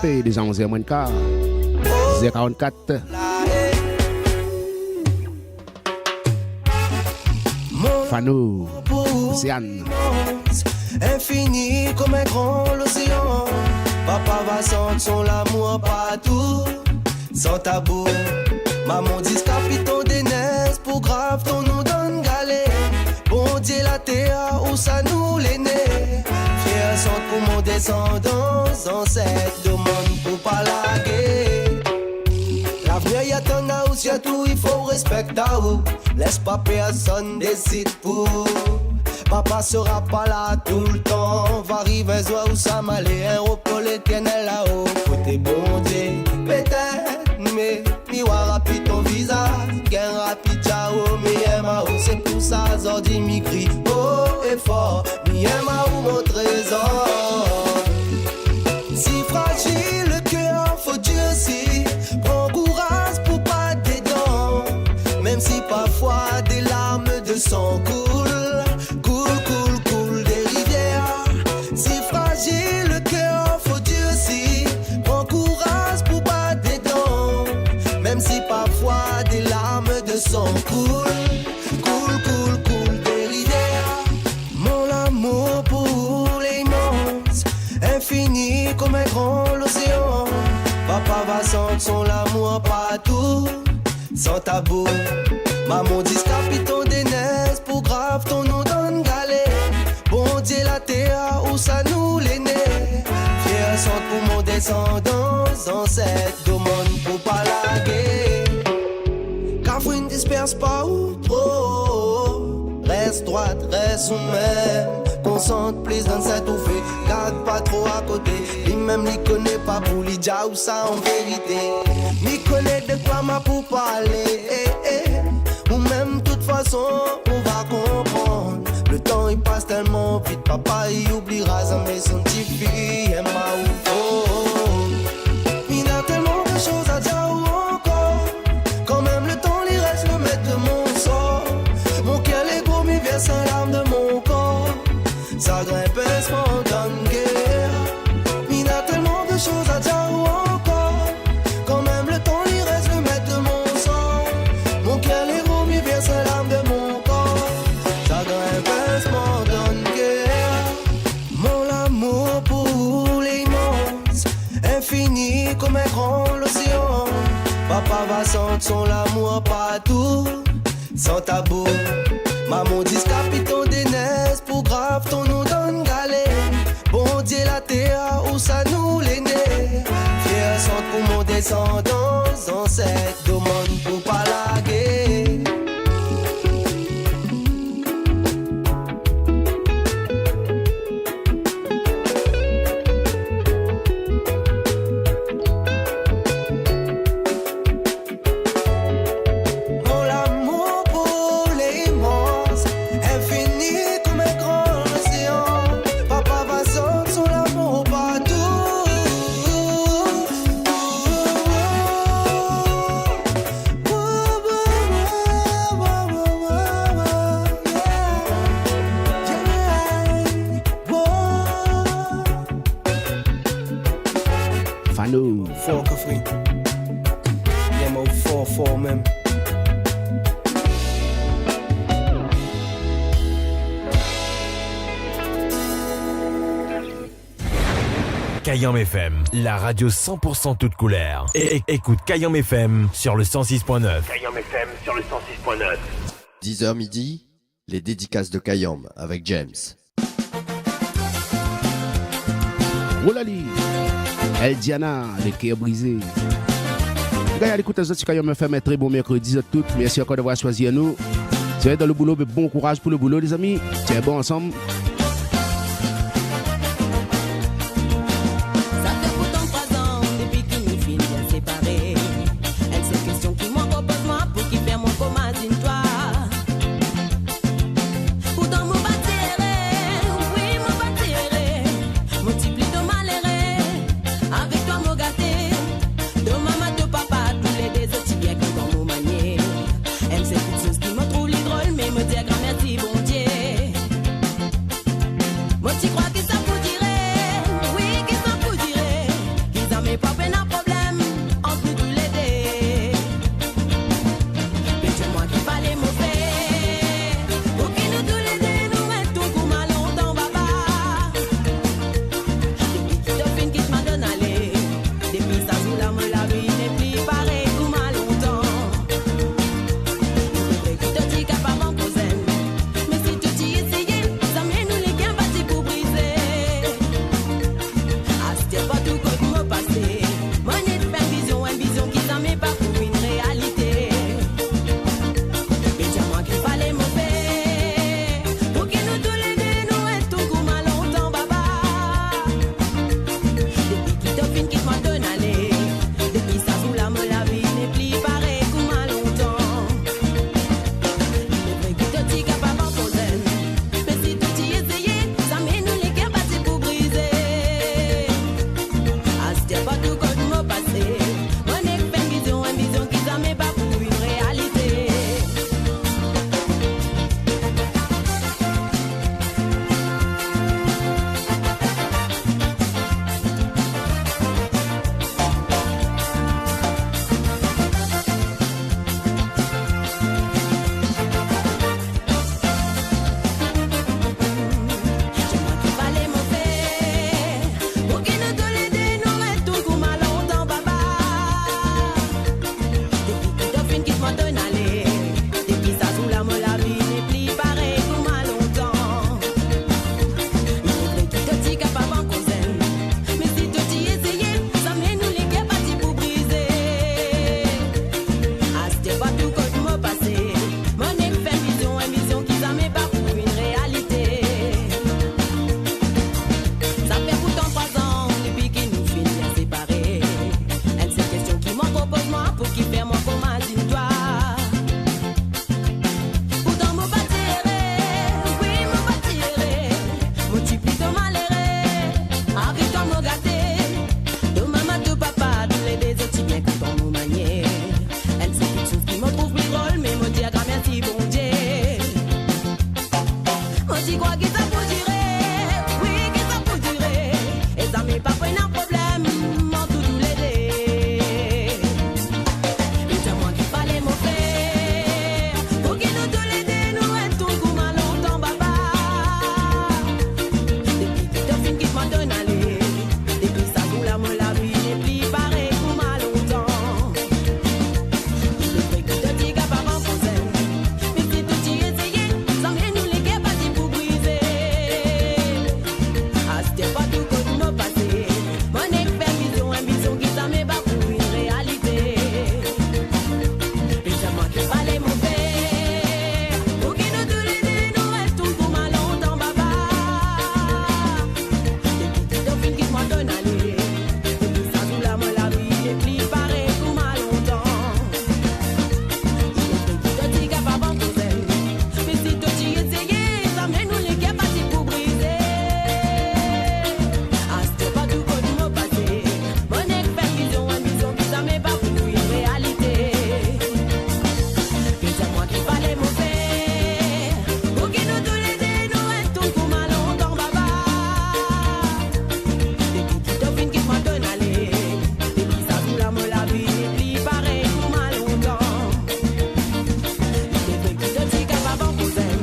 frappé déjà 11h-15. 10h44. Fano, Ziane. Infini comme un grand l'océan. Papa va sentir son l'amour partout, sans tabou. Maman dit capitaine des neiges pour grave ton nous donne galet. Bon Dieu la terre où ça nous les nez. Fier sont pour mon descendant, ancêtre demande pour pas laguer. L'avenir y a ton house, y a tout, il faut respecter. Laisse pas personne décide pour. Papa sera pas là tout le temps. Va arriver un soir où ça m'allait. Un repos l'éternel là-haut. Côté bon Dieu, peut-être. Mais miroir rapide ton visage. Gain rapide, ciao. Mais MAO, c'est pour ça, Zordi mi crie haut et fort. Mais MAO, mon trésor. Si fragile le cœur, faut Dieu si. Prends courage pour pas tes dents. Même si parfois des larmes de sang coulent. Le cœur, faut Dieu si. Prends courage pour battre des dents. Même si parfois des larmes de sang coulent des rivières. Mon amour pour les immense, infini comme un grand l'océan. Papa va sentir son l'amour partout, sans tabou. Maman dit capitaine des neiges pour grave ton nom donne galet. Bon Dieu la terre où ça nous les nez. Fier sont pour mon descendant, ancêtre demande pour pas laguer. Car vous ne disperse pas ou trop. Reste droite, reste ou même. Concentre plus dans cette ou fait. Garde pas trop à côté. Lui-même n'y connaît pas pour lui dire où ça en vérité. N'y connaît de quoi ma pour parler. Ou même de toute façon on va comprendre. Le temps il passe tellement vite, papa il oubliera jamais son petit fille, il a tellement de choses à dire ou encore. Quand même le temps il reste le maître de mon sort. Mon cœur est gros, mais verse un larme de mon corps. Ça grimpe un donne guerre. Il a tellement de choses à dire ou encore. Quand même le temps il reste le maître de mon sort. Mon cœur est gros, mais verse un larme de mon corps. Ça grimpe mon amour pour les immenses, infini comme un grand l'océan. Papa va sentir son l'amour partout, sans tabou. Maman dit capitaine des neiges pour grave ton nous donne galet. Bon Dieu la terre où ça nous les nez. Fier sont pour mon descendant, ancêtre demande pour pas laguer. Fort coffret. Demo fort même. Kayam FM, la radio 100% toute couleur. Et écoute Kayam FM sur le 106.9. Kayam FM sur le 106.9. 10h midi, les dédicaces de Kayam avec James. Oulali, El Diana, le cœur brisé. Gagne à l'écoute de ce Kayam FM, un très bon mercredi à toutes. Merci encore d'avoir choisi nous. Tu es dans le boulot, mais bon courage pour le boulot, les amis. Tiens bon ensemble. t'y crois que ça peut durer, oui que ça peut durer. Et ça m'est pas fait un problème, en tout l'aider. Et c'est moi qui fallait m'en faire, pour qu'il nous tous les deux nous reste tout comme à longtemps, baba. Depuis que t'as fini qui m'a donné aller, depuis ça vous la me la vie n'est plus pareil comme à longtemps. Depuis que t'as dit qu'à pas m'en conseil, mais si tout y essayé, ça m'est nous les gars partis pour briser. Ah c'était pas tout comme me passer, mon expertise ou ambition qui ça m'est pas pour une réalité. Et c'est moi qui fallait m'en faire, pour qu'il nous tous les deux nous reste tout comme à longtemps, baba. Depuis que t'as fini qui m'a donné aller, depuis ça nous la me la vie n'est plus pareil comme à longtemps. Depuis que t'as dit qu'à pas m'en conseil, mais si tout y essayé, ça m'est nous les gars partis pour briser. Ah c'était pas tout comme me passer, mon expertise ou ambition qui ça m'est pas pour une réalité. Et c'est moi qui fallait m'en faire, pour qu'il nous tous les deux nous reste tout comme à longtemps, baba. Depuis que t'as fini qui m'a donné aller, depuis ça nous la me la vie n'est plus pareil comme à longtemps. Depuis que t'as dit qu'à pas m'en conseil,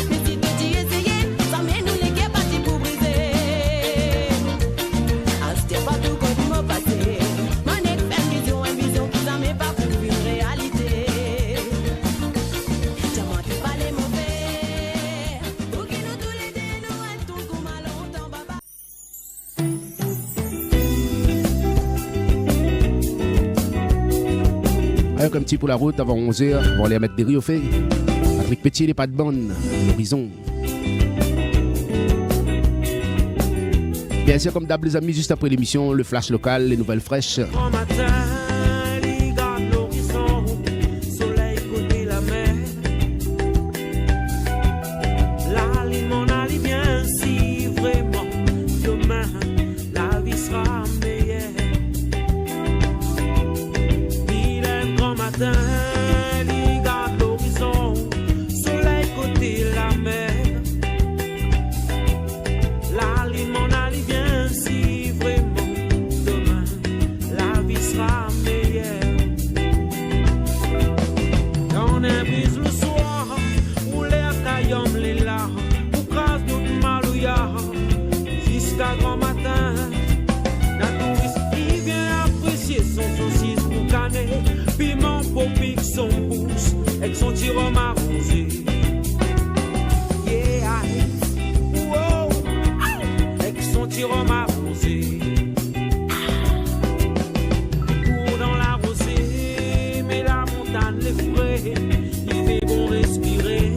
mais si tout y essayé, ça m'est nous les gars partis pour briser. Ah c'était pas tout comme me passer, mon expertise ou ambition qui ça m'est pas pour une réalité. C'est moi qui fallait m'en faire, pour qu'il nous tous les deux nous reste tout comme à longtemps, baba. Avec un petit pour la route avant 11h, on va aller mettre des riz au fait. Patrick Petit, les pas de bonne, l'horizon. Bien sûr, comme d'hab, les amis, juste après l'émission, le flash local, les nouvelles fraîches. Grand matin, regarde l'horizon, soleil côté la mer. La ligne m'en allait bien si vraiment demain la vie sera meilleure. Il est grand matin, regarde l'horizon, soleil côté la mer. La ligne m'en allait bien si vraiment demain la vie sera meilleure. Quand on brise le soir, où l'air caillom les larmes, ou grâce d'autres malouillards, jusqu'à grand matin. La touriste qui vient apprécier son saucisse pour canet, piment pour pique son pouce, avec son tirant marrosé. Yeah, wow, avec son tirant marrosé. Cours dans la rosée, mais la montagne les frais, il fait bon respirer.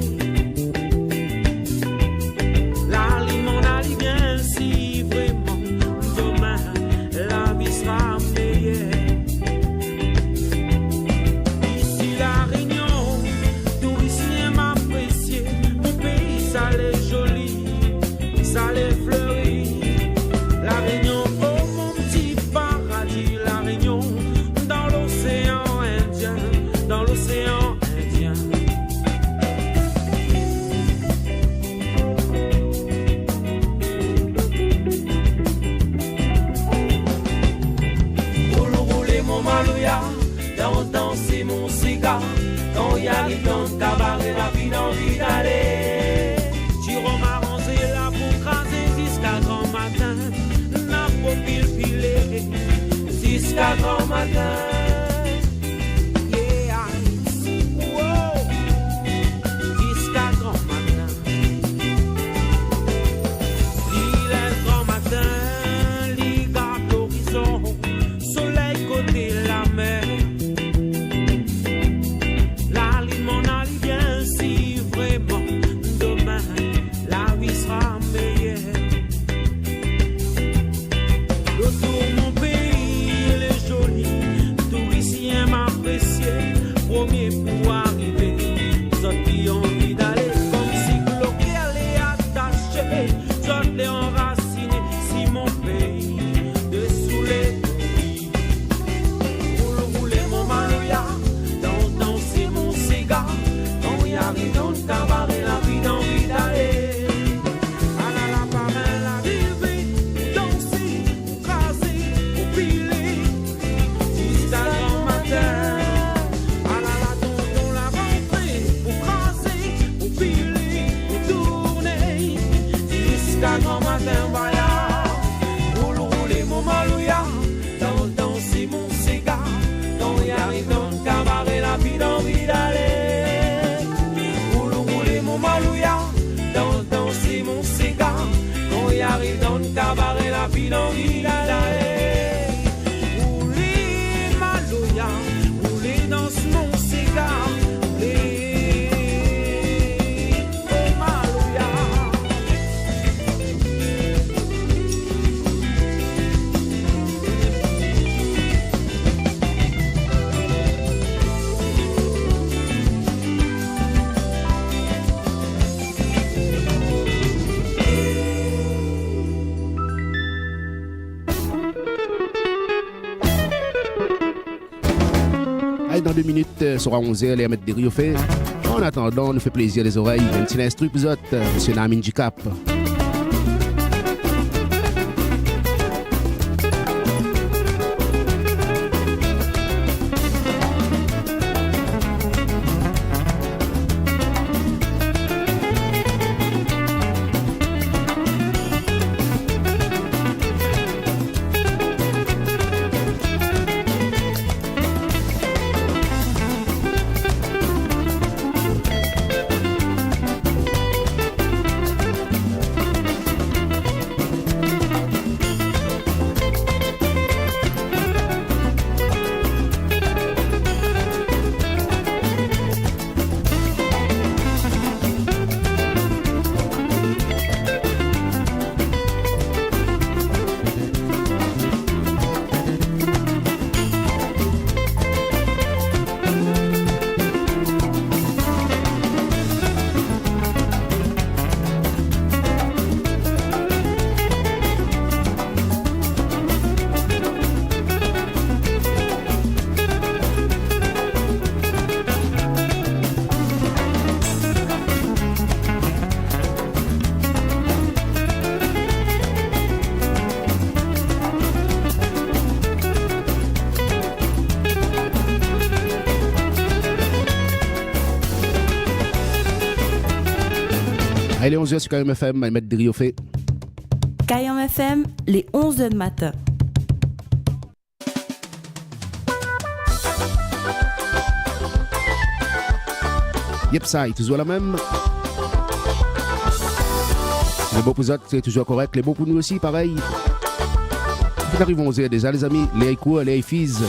La ligne m'en allait bien si vraiment demain la vie sera meilleure. Ici la Réunion, touristes m'apprécier, mon pays ça l'est joli, ça l'est fleuri. La Réunion, oh mon petit paradis, la Réunion, dans l'océan Indien, dans l'océan Indien. Rouler mon malouya, danser mon cigare, quand y a les temps de cabaret, la vie d'envie d'aller. Tiro marronsé là pour craser jusqu'à grand matin, n'a pas pile jusqu'à grand matin. Yeah, wow, jusqu'à grand matin. Il est grand matin, il garde l'horizon, soleil côté la mer. La ligne m'en allait bien si vraiment demain la vie sera meilleure. Autour mon pays, il est joli, touristes m'apprécier, premier pour arriver, autres qui ont envie d'aller, comme si bloqué allait attaché, autres les enraciné, si mon pays, dessous les touris. Rouler mon malouya, danser mon cigare, quand y arrive dans le cabaret, la vie d'envie d'aller. arrive dans le cabaret, la fille envie d'aller. Roulez Maloya, roulez dans mon cigare. Dans 2 minutes, sera 11h, les mettre des rios fait. En attendant, nous fait plaisir les oreilles. Un petit instru pour vous autres, monsieur Namin du Cap. Allez, 11h sur KM FM, à mettre des rios fait. KM FM, les 11h du matin. Yep, ça est toujours la même. Les beaux pour autres, c'est toujours correct. Les beaux pour nous aussi, pareil. Nous arrivons 11h déjà, les amis. Les Aïkou, les Aïfiz.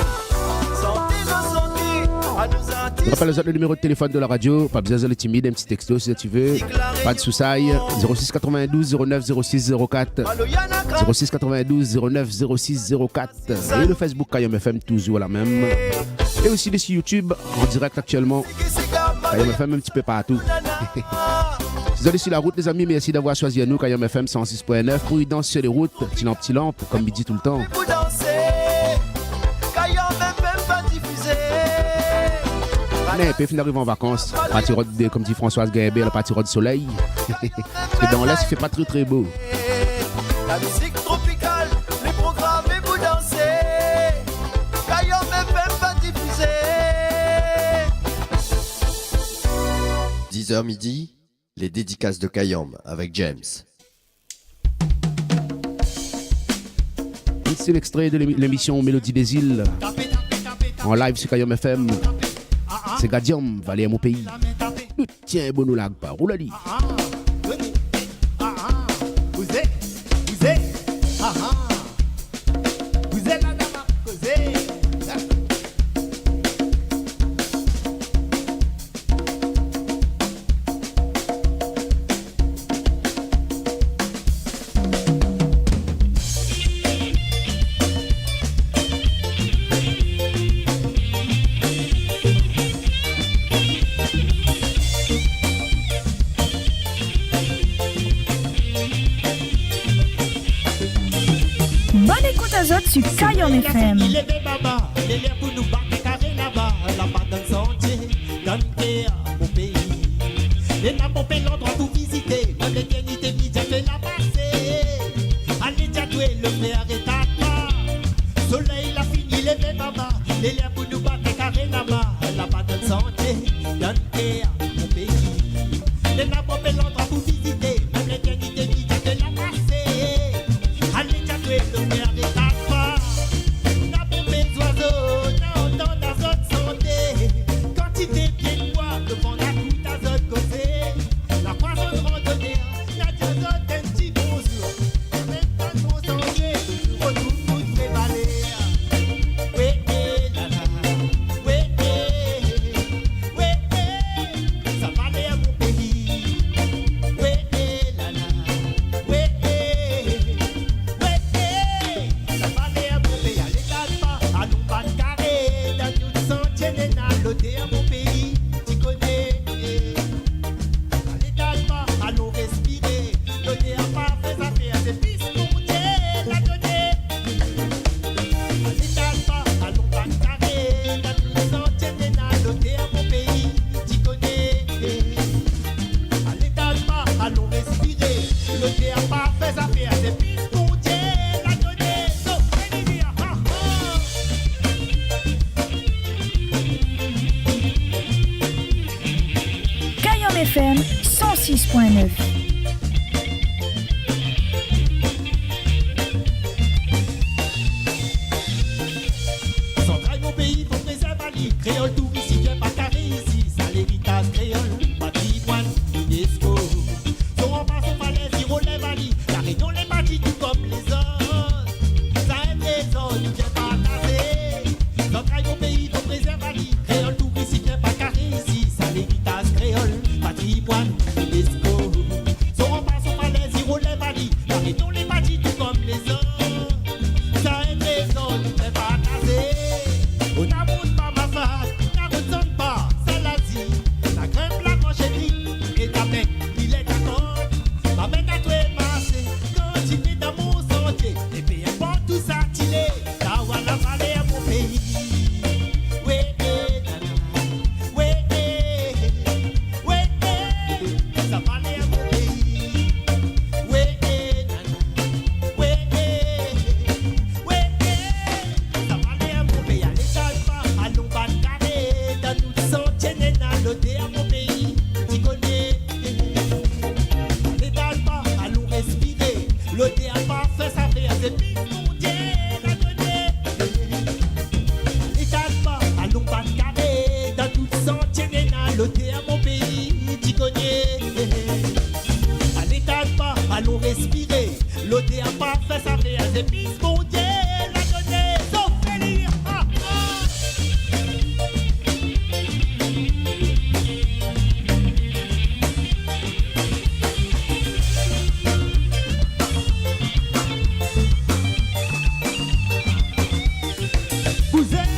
Je rappelle les autres le numéro de téléphone de la radio. Pas besoin de timide, un petit texto si tu veux. Pas de soucis. 06 92 09 06 04. 06 92 09 06 04. Et le Facebook KM FM, toujours la même. Et aussi les sur YouTube, en direct actuellement. KM FM un petit peu partout. Vous allez sur la route, les amis. Merci d'avoir choisi à nous, KM FM 106.9. Prudence sur les routes, petit lampe, comme midi tout le temps. Mais puis on arrive en vacances, partir de, comme dit Françoise Gaëbé, la partie de soleil. Parce que dans l'Est, il fait pas très très beau. La musique tropicale, les programmes et vous dansez. Kayom FM va diffuser. 10h midi, les dédicaces de Kayom avec James. C'est l'extrait de l'émission Mélodie des îles en live sur Kayom FM. C'est Gadium, Valé à mon pays. Tiens, bon nous lag pas, roulali. Vous êtes la dame à causer. Sur Kayom FM. Il est baba, il est pour nous battre carré là-bas, là-bas dans le sentier, dans mon pays. Et n'a pas fait l'endroit pour visiter, dans l'éternité, midi, fait la passer. Allez, Diadoué, le frère est à toi. Soleil, la fini, il est baba, il est pour nous battre carré là-bas, là-bas dans le sentier, dans mon pays. Et n'a pas fait l'endroit pour visiter, dans l'éternité, midi, fait la passer. Allez, Diadoué, le frère est à toi. FM 106.9. Central, mon pays, faut préserver créole tout ici, qui est pas carré ici, ça l'héritage créole, patrimoine, UNESCO. Son rempart, son falaise, il relève à lit, la région les bâtit tout comme les autres. Ça aime les autres, qui est pas carré. Central, mon pays, faut préserver créole tout ici, qui est pas carré ici, ça l'héritage créole, patrimoine, UNESCO. Son rempart, son falaise, il relève à lit, la région les bâtit tout comme les autres. Ça aime les autres, qui est pas carré. On n'abonde pas ma face, n'abonde pas, ça l'a dit. La crème, la manchette, et ta mec, il est d'accord. Ma mec a trouvé marché, continue dans mon sentier. Et puis, importe tout ça, il est, là où la vallée à mon pays. Oui, oui, oui, ça vallée à mon pays. Oui, oui, oui, ça vallée à mon pays. Allez, change pas, allons pas carré, dans tout sentier, dans l'autre à mon pays. Tu connais, allez, change pas, allons respirer. L'autre a pas fait ça, fait assez vite, mon Dieu, la donnée. Allez, change pas, allons pas carré, dans tout sentier, dans l'autre à mon pays. Tu connais, allez, change pas, allons respirer. L'autre a pas fait ça, fait assez vite, mon Dieu, la donnée. Sauf Félix, vous êtes.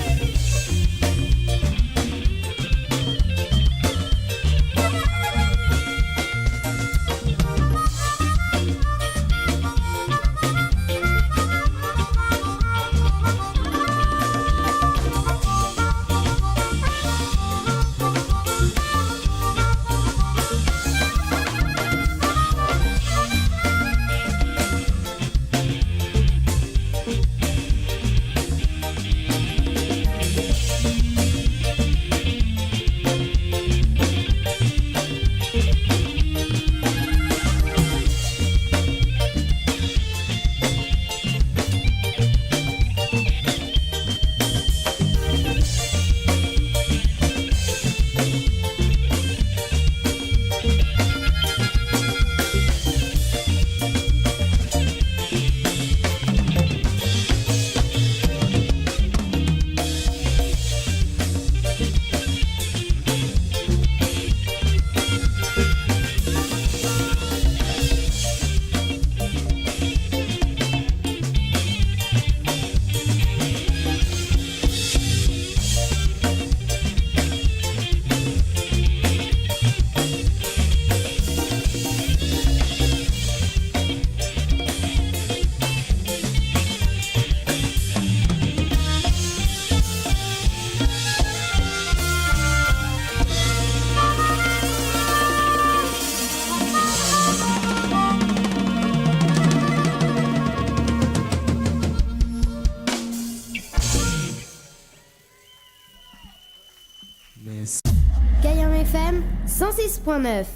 Kayam FM 106.9.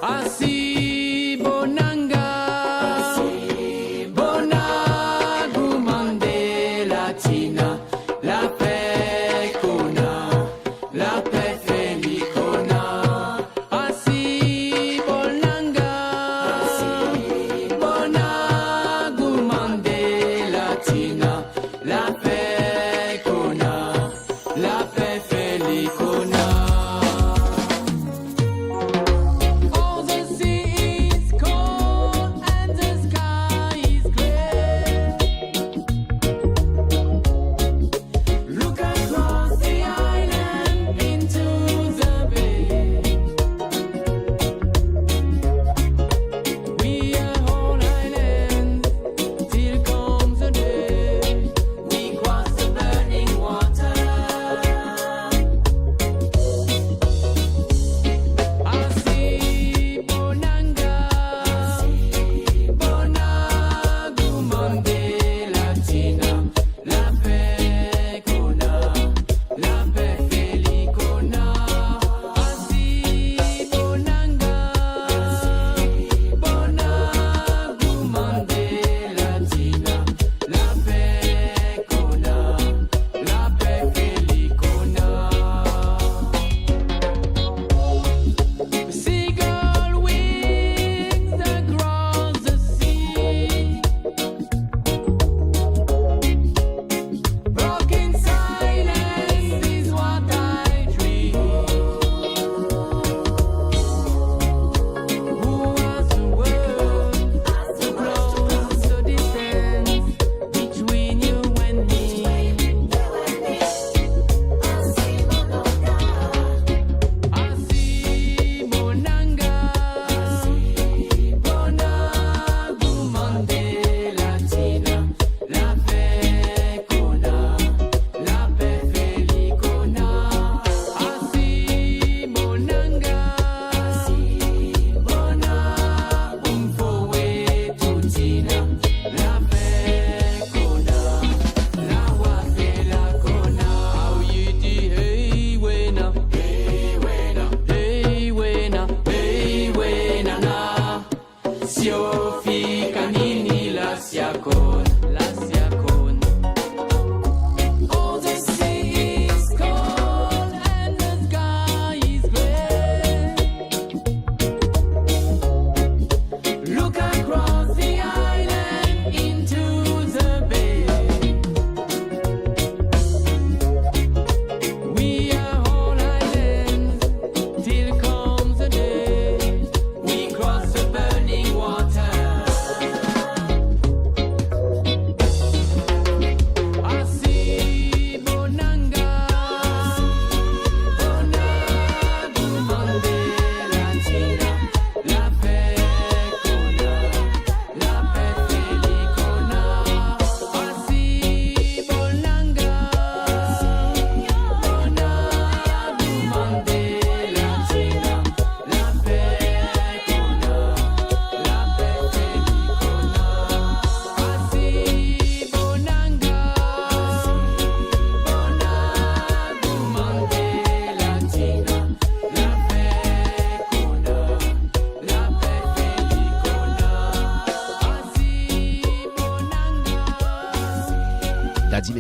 Asi bonanga, bonagu Mandela Tina, la paix kona, la paix felicona. Asi bonanga, bonagu Mandela Tina, la paix kona, la paix felicona.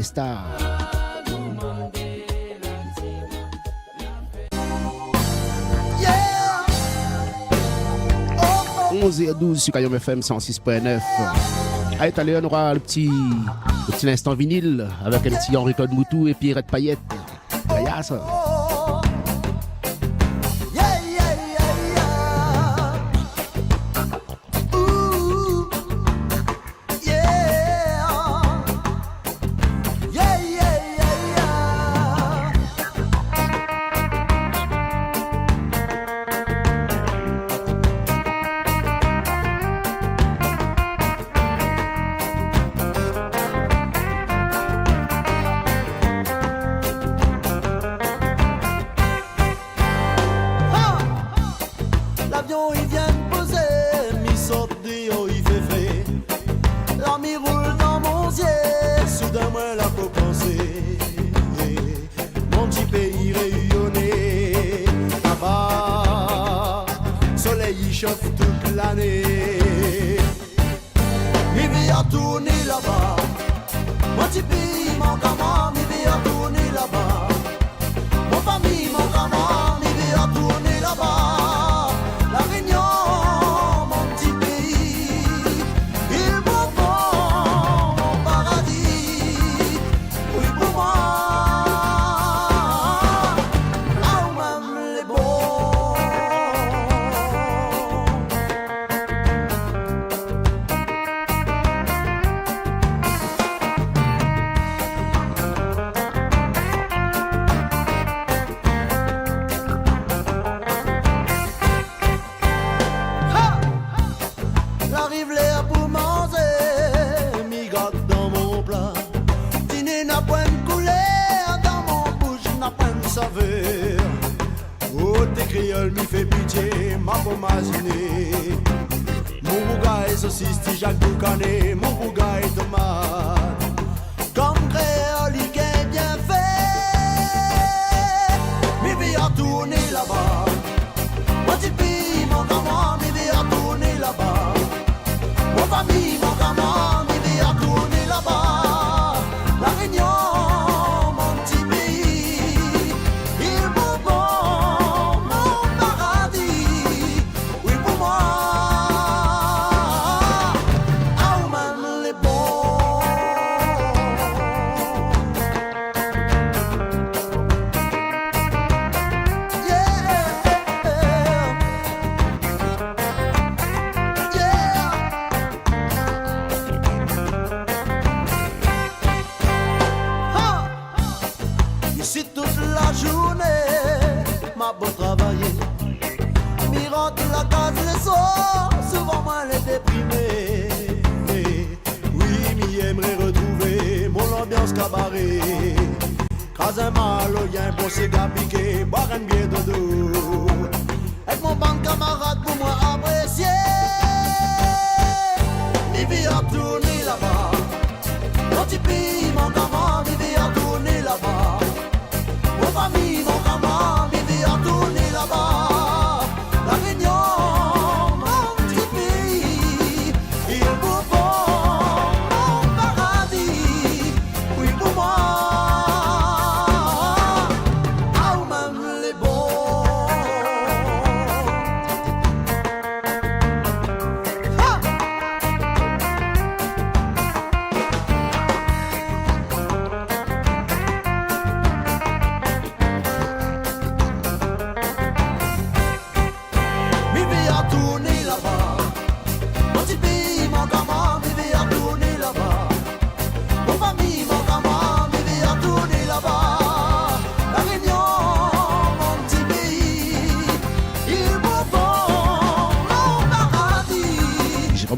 Fiesta. 11h12 sur Kayom FM 106.9. À tout à l'heure, on aura le petit instant vinyle avec un petit Henri Claude Moutou et Pierrette Payette. Ça.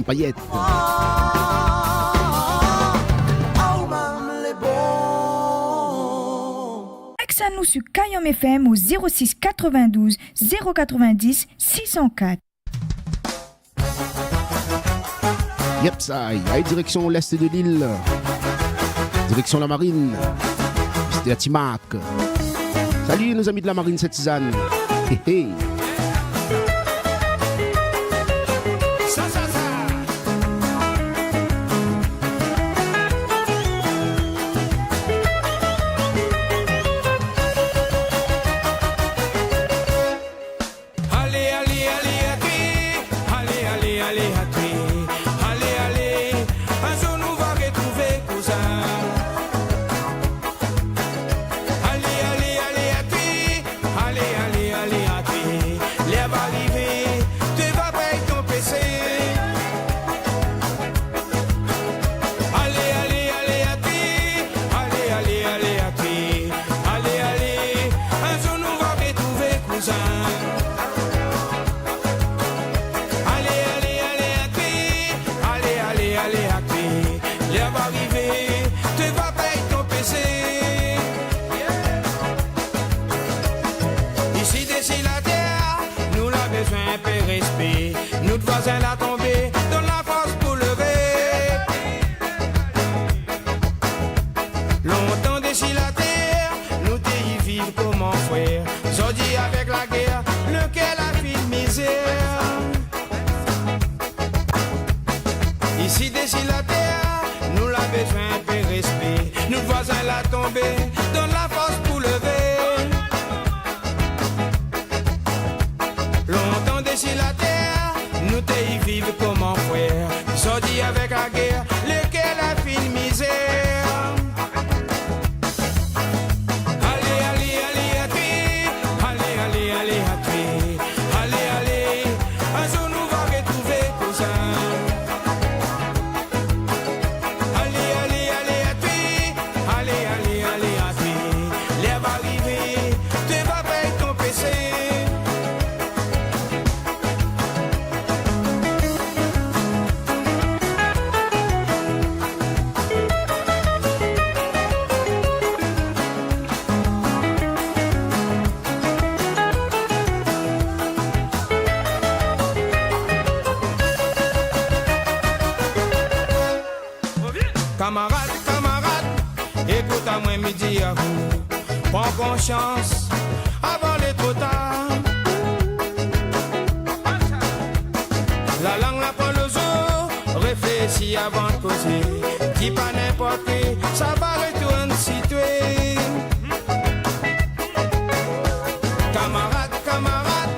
Payette. Ex-nous sur Kayom FM au 06 92 090 604. Yep, ça y a direction l'est de l'île. Direction la marine. C'était à Timac. Salut nos amis de la marine, cette tisane. Hey, hey. un peu respect. Notre voisin l'a tombé, donne la force pour lever. Longtemps déchiré la terre, nous t'y vivre comme un frère. Aujourd'hui avec la guerre, lequel a fait de misère. Ici déchiré la terre, nous l'a besoin un peu respect. Notre voisin l'a tombé, donne la force pour lever. Longtemps déchiré la terre, nous t'y vivre comme un frère. Aujourd'hui avec la guerre, lequel a fait de misère. Camarade, camarade, écoute à moi midi à vous. Prends conscience avant les trop tard. La langue n'a pas le zoo, réfléchis avant de causer. Dis pas n'importe qui, ça va retourner situé. Camarade, camarade,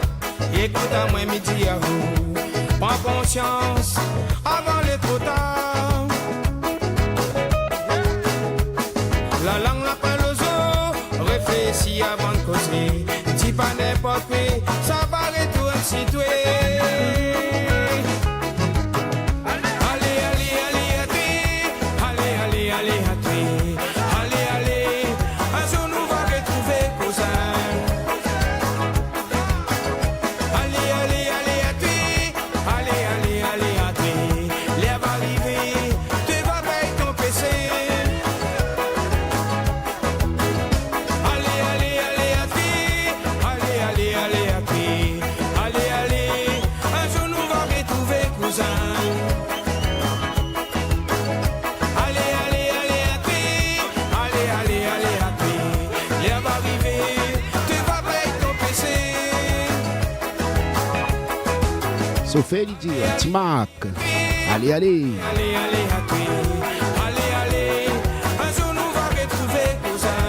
écoute à moi midi à vous. Prends conscience avant les trop tard. La langue n'a pas le zoo, réfléchis avant de causer. Dis pas n'importe qui, ça va retourner situé. Allez, allez, allez, à toi. Allez, allez, allez, à toi. Allez, allez, un jour nous va retrouver cousin. Allez, allez, allez, à toi. Allez, allez, allez, à toi. L'air va arriver, tu vas payer ton PC. Sophie dit, Timac. Allez, allez. Allez, allez, à toi. Allez, allez. Un jour nous va retrouver cousin.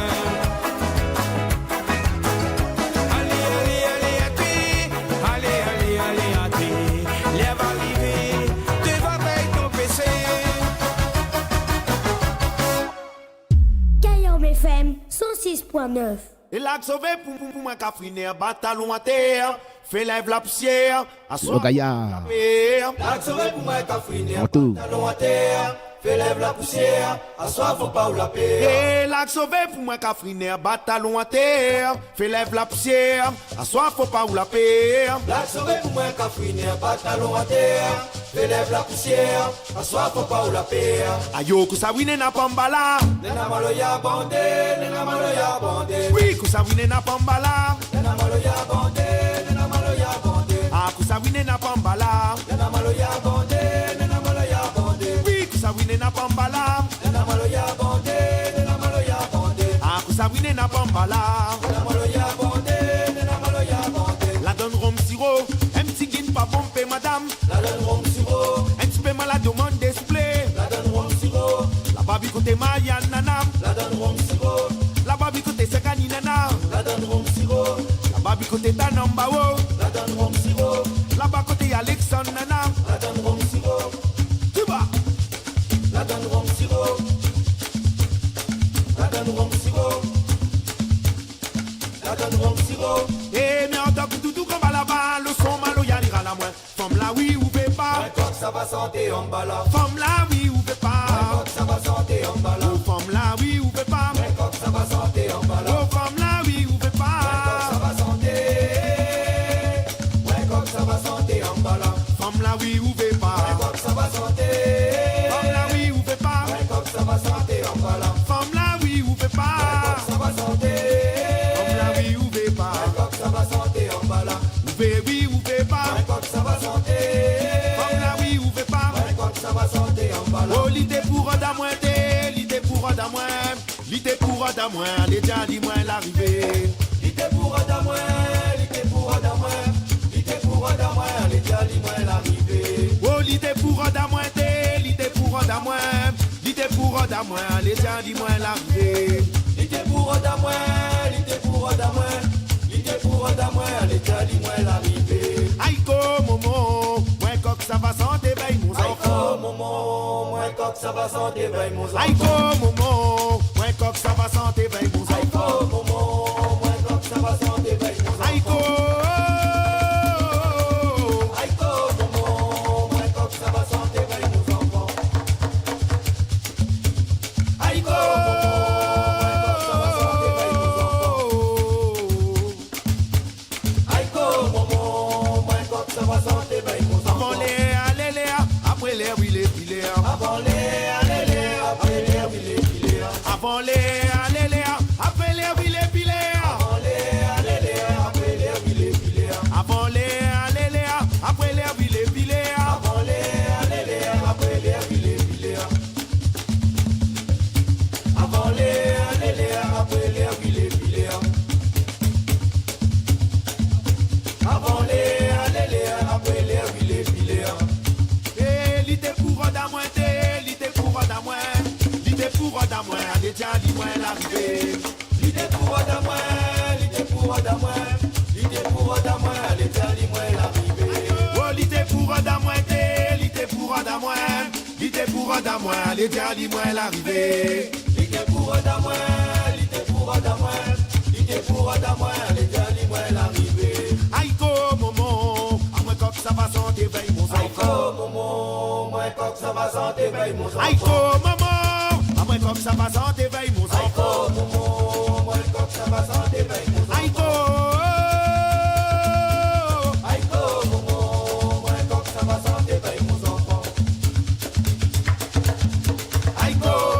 Allez, allez, allez, à toi. Allez, allez, allez, à toi. L'air va arriver, tu vas payer ton PC. Kayom FM 106.9. Et là, sauvé pour moi, cafriner, bataillon à terre. Fais lève la poussière, assois Gaillard. La sauvé pour moi, cafriner, Montou. bataillon à terre. Fais lève la poussière, assois faut pas ou la paix. Et là, sauvé pour moi, cafriner, bataillon à terre. Fais lève la poussière, assois faut pas ou la paix. La sauvé pour moi, cafriner, bataillon à terre. Fais lève la poussière, assois faut pas ou la paix. Ayo, kusawine na pambala. Nena malo ya bande, nena malo ya bande. Oui, kusawine na pambala. Nena malo ya bande. Kusawine na pambala, nena malo ya bonde, nena malo ya bonde. Oui, kusawine na pambala, nena malo ya bonde, nena malo ya bonde. Kusawine na pambala, nena malo ya bonde, nena malo ya bonde. La donne rhum sirop, un petit guine pas pompé madame. La donne rhum sirop, un petit peu mal à demande display. La donne rhum sirop, la babi côté Maya nanam. La donne rhum sirop, la babi côté Sekani nanam. La donne rhum sirop, la babi côté Tanambao. La donne rhum sirop. Là-bas côté Alexandre Nana. La donne rhum sirop. Tu vas. La donne rhum sirop. La donne rhum sirop. La donne rhum sirop. Eh mais en tant que tout comme à la balle, le son malo y'allira la moins. Femme là oui ou veut pas. Mais quand ça va santé en bala. Femme là oui ou veut pas. Mais quand ça va santé en bala. Oh femme là oui ou veut pas. Mais quand ça va santé en bala. Oh femme là oui ou veut pas. Mais quand ça va santé. Ça va santé en bala. Femme là oui ou veut pas. Ça va santé. Femme là oui ou veut pas. Ça va santé en bala. Femme là oui ou veut pas. Ça va santé. Femme là oui ou veut pas. Ça va santé en bala. Ou veut oui ou veut pas. Adamouin, allez déjà dis-moi l'arrivée. L'ité pour Adamouin, l'ité pour Adamouin, l'ité pour Adamouin, allez déjà dis-moi l'arrivée. Oh, l'ité pour Adamouin, l'ité pour Adamouin, l'ité pour Adamouin, allez déjà dis-moi l'arrivée. L'ité pour Adamouin, l'ité pour Adamouin, l'ité pour Adamouin, allez déjà dis-moi l'arrivée. Aïko momo, moi coq ça va sans éveil mon enfant. Aïko momo, moi coq ça va sans éveil mon enfant. Aïko momo, moi coq ça va sans éveil mon enfant. Aïko momo, moi coq ça va sans éveil mon enfant. Aïko momo, moi coq ça va sans éveil mon enfant. Aïko avant les alléluia, après les alléluia. Avant les alléluia, après les alléluia. Avant les alléluia, après les alléluia. Avant les alléluia, après les alléluia. Avant les alléluia, après les alléluia. Avant les alléluia, après les alléluia. Avant les alléluia, après les alléluia. L'idée pour Adamouin, l'idée pour Adamouin, l'idée pour Adamouin, allez tiens dis-moi l'arrivée. L'idée pour Adamouin, l'idée pour Adamouin, l'idée pour Adamouin, allez tiens dis-moi l'arrivée. Oh l'idée pour Adamouin, l'idée pour Adamouin, l'idée pour Adamouin, allez tiens dis-moi l'arrivée. L'idée pour Adamouin, l'idée pour Adamouin, l'idée pour Adamouin, allez tiens dis-moi l'arrivée. Aïko momo, à moi coq ça va sans éveil mon enfant. Aïko momo, moi coq ça va sans éveil mon enfant. Aïko momo, à moi coq ça va sans éveil mon enfant. Aïko momo, moi coq ça va sans éveil mon enfant. Aïko momo, moi coq ça va sans éveil mon enfant. Aïko momo,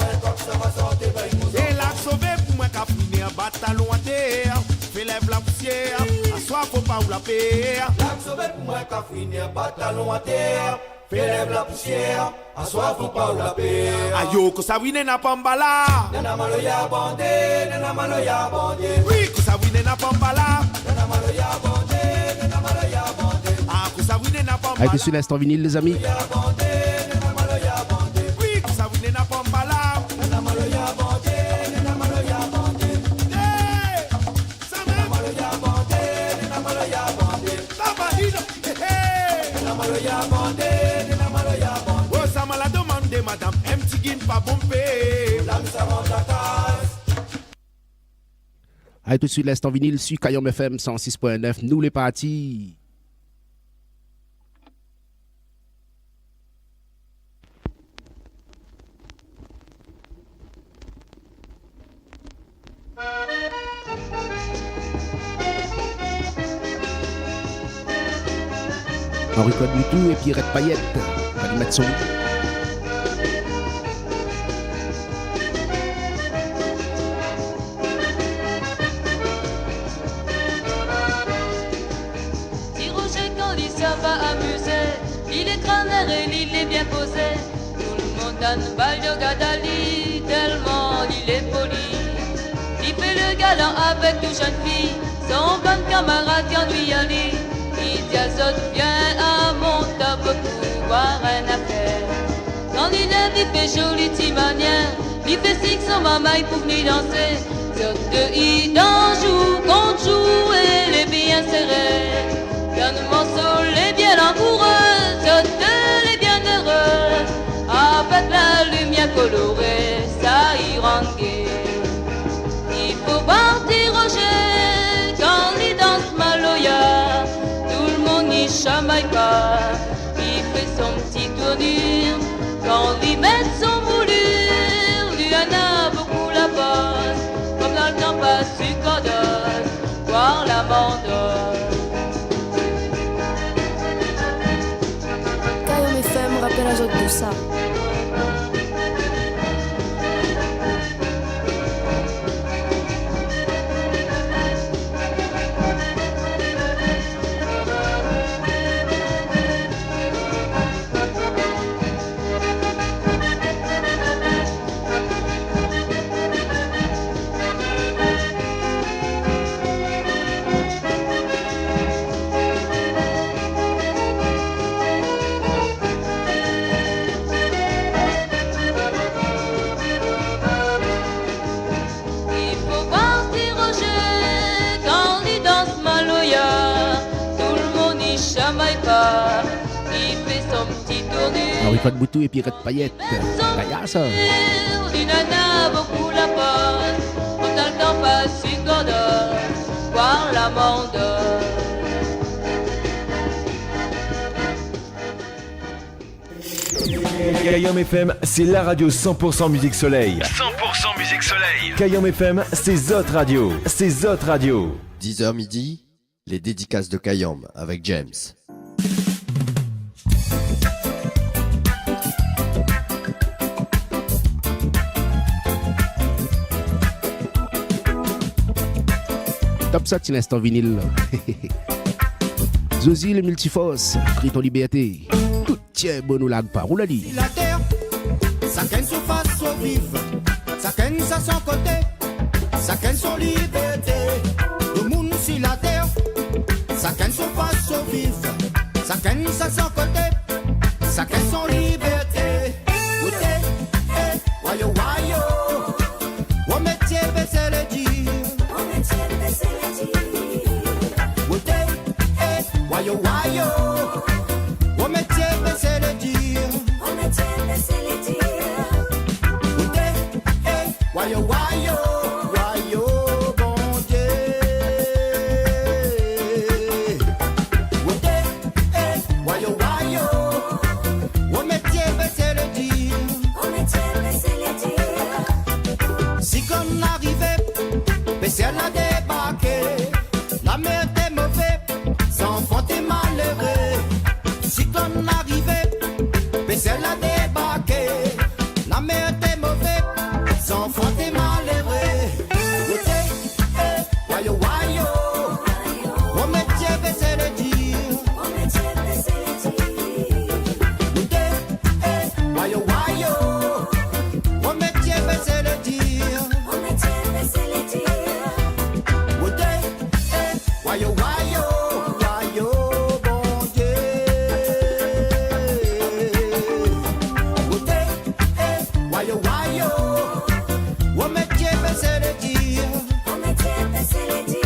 moi coq ça va sans éveil mon enfant. Et la sauver pour moi qu'a fini un bataillon à terre. Fais lève la poussière, à soi faut pas ou la paix. La sauver pour moi qu'a fini un bataillon à terre. Fais lève la poussière, à soi faut pas ou la paix. Ayo ko sa wine na pambala. Nana malo ya bandé, nana malo ya bandé. Oui ko sa wine na pambala. Nana malo ya bandé, nana malo ya bandé. Ah ko sa wine na pambala. Avec sur l'instant vinyle les amis. Oui ko sa wine na pambala. Nana malo ya bandé, nana malo ya bandé. Nana malo ya bandé, nana malo ya bandé. Tabadino. Nana malo ya bandé, nana malo ya bandé. Oh ça m'a la demandé madame, un petit guine pas bombé. La misa monta casse. Avec tout de suite l'instant vinyle sur Kayom FM 106.9, nous les partis. Henri-Claude Moutou et Pierrette Payette, à lui mettre son. Si Roger Candy ça va amuser, il est grammaire et il est bien posé. Tout le monde a une balle de Gadali, tellement il est poli. Il fait le galant avec toute jeune fille, son bon camarade quand lui a dit. Il dit à Zot, viens à mon table pour voir un affaire. Quand il fait jolie petite manière, il fait six son maman il pour venir danser. Zot de il dans joue, contre joue et les bien serrés. Bien de morceau, les bien langoureux, Zot de les bien heureux. Avec la lumière colorée, ça y rend gai. Il faut partir Roger, quand il danse Maloya. Tout le monde n'y chamaille pas, il fait son petit tournure. Quand il met son moulure, lui en a beaucoup la bosse. Comme dans le temps passe du cordon, voir la mandole. Kayom FM rappelle à Zot de ça. Fred Boutou et Pierrette Payette. Kaya ça. Une nana beaucoup la poste, quand le temps passe, une gondole, voir la mandole. Kayam FM, c'est la radio 100% musique soleil. 100% musique soleil. Kayam FM, c'est Zot Radio. C'est Zot Radio. 10h midi, les dédicaces de Kayam avec James. Top ça, l'instant vinyle. Zozi le multiforce, crie ton liberté. Tout tient bon ou lag pas, ou l'a dit. La terre, ça qu'elle surface au vif, ça qu'elle ça son côté, ça qu'elle son liberté. Le monde sur la terre, ça qu'elle surface au vif, ça qu'elle ça son côté, ça qu'elle son liberté. Côté, wayo wayo, on métier baisser le dire, on métier baisser le dire. Côté, wayo wayo. On métier, c'est le dire. On métier, c'est le dire. Oudé, wayo, wayo, wayo, bon Dieu. Oudé, wayo, wayo. On métier, c'est le dire. On métier, c'est le dire. Si qu'on arrivait, c'est la débarqué. La mer était mauvaise, sans fond et malheureux. Si qu'on arrivait, mais c'est la débarqué. La mer était mauvaise, sans fond et malheureux. Wayo, wayo, on métier, c'est le dire. On métier, c'est le dire. Wayo, wayo, on métier, c'est le dire. On métier, c'est le dire. Wayo, wayo, wayo, bon Dieu. Wayo, wayo, on métier, c'est le dire. On métier, c'est le dire.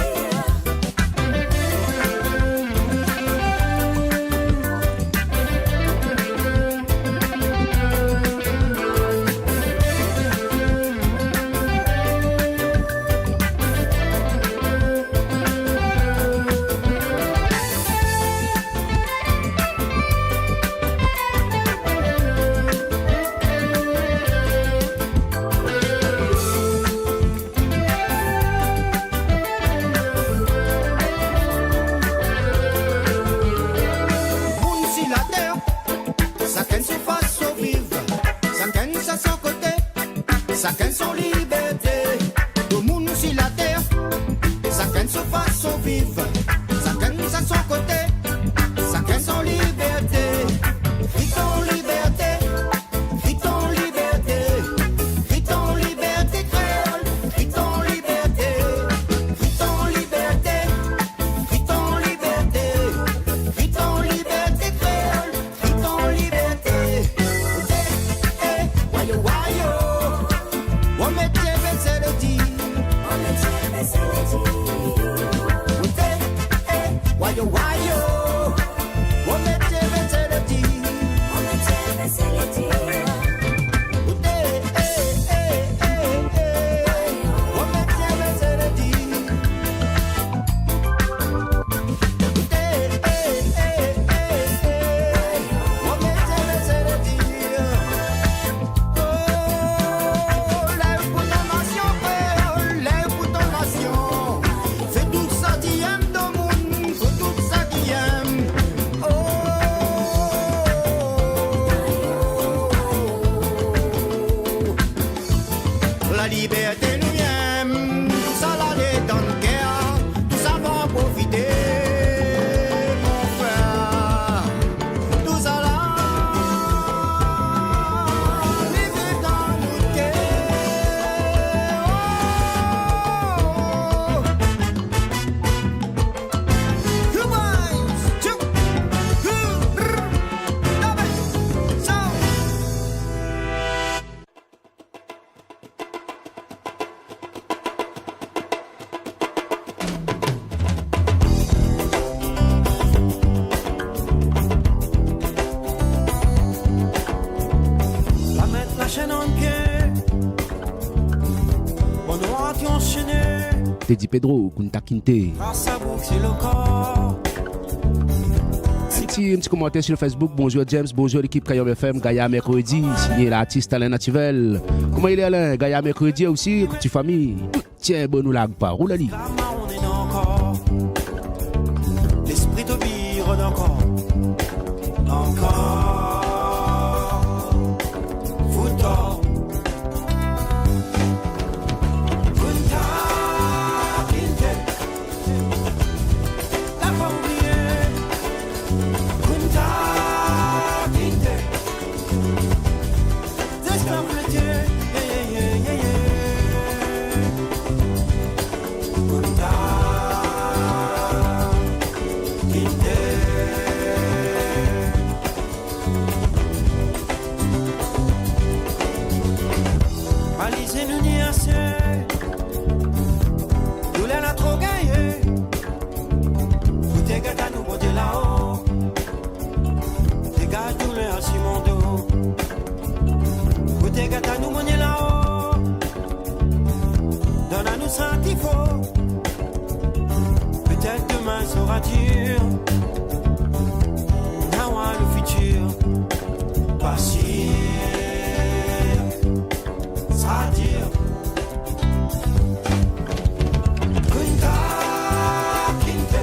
Teddy Pedro, Kunta Kinte. Un petit commentaire sur Facebook. Bonjour James, bonjour l'équipe Kayom FM, Gaïa Mercredi, signé l'artiste Alain Naturel. Comment il est Alain? Gaïa Mercredi aussi, petite famille. Tiens, bon nous lag pas, roule ali. L'esprit de vie rôde encore. Foutor. Kunta Kinte. La pas oublié. Kunta Kinte. Esclave laitier. Kunta Kinte. Balisez nous ni assez. Nous l'en a trop gagné. Vous t'égardez à nous monter là-haut. Dégage nous le Simondo. Vous t'égardez à nous monter là-haut. Donne à nous ça qu'il faut. Peut-être demain sera dur. Nawa le futur. Passir. Ça dire. Kunta Kinte.